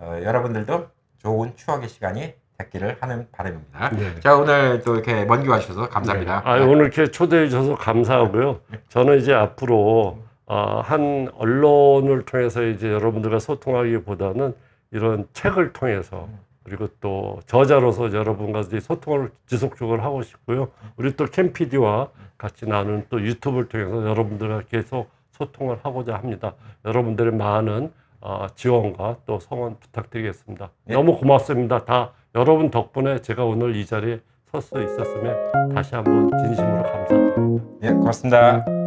Speaker 1: 여러분들도 좋은 추억의 시간이 됐기를 하는 바람입니다.
Speaker 2: 네.
Speaker 1: 자 오늘 또 이렇게 먼 길 와주셔서 감사합니다.
Speaker 2: 오늘 이렇게 초대해 주셔서 감사하고요. 저는 이제 앞으로 한 언론을 통해서 이제 여러분들과 소통하기보다는 이런 책을 통해서 그리고 또 저자로서 여러분과 이제 소통을 지속적으로 하고 싶고요. 우리 또 캠피디와 같이 나누는 또 유튜브를 통해서 여러분들과 계속 소통을 하고자 합니다. 여러분들의 많은 지원과 또 성원 부탁드리겠습니다.
Speaker 1: 네.
Speaker 2: 너무 고맙습니다. 다 여러분 덕분에 제가 오늘 이 자리에 설 수 있었으면 다시 한번 진심으로 감사드립니다.
Speaker 1: 예, 고맙습니다.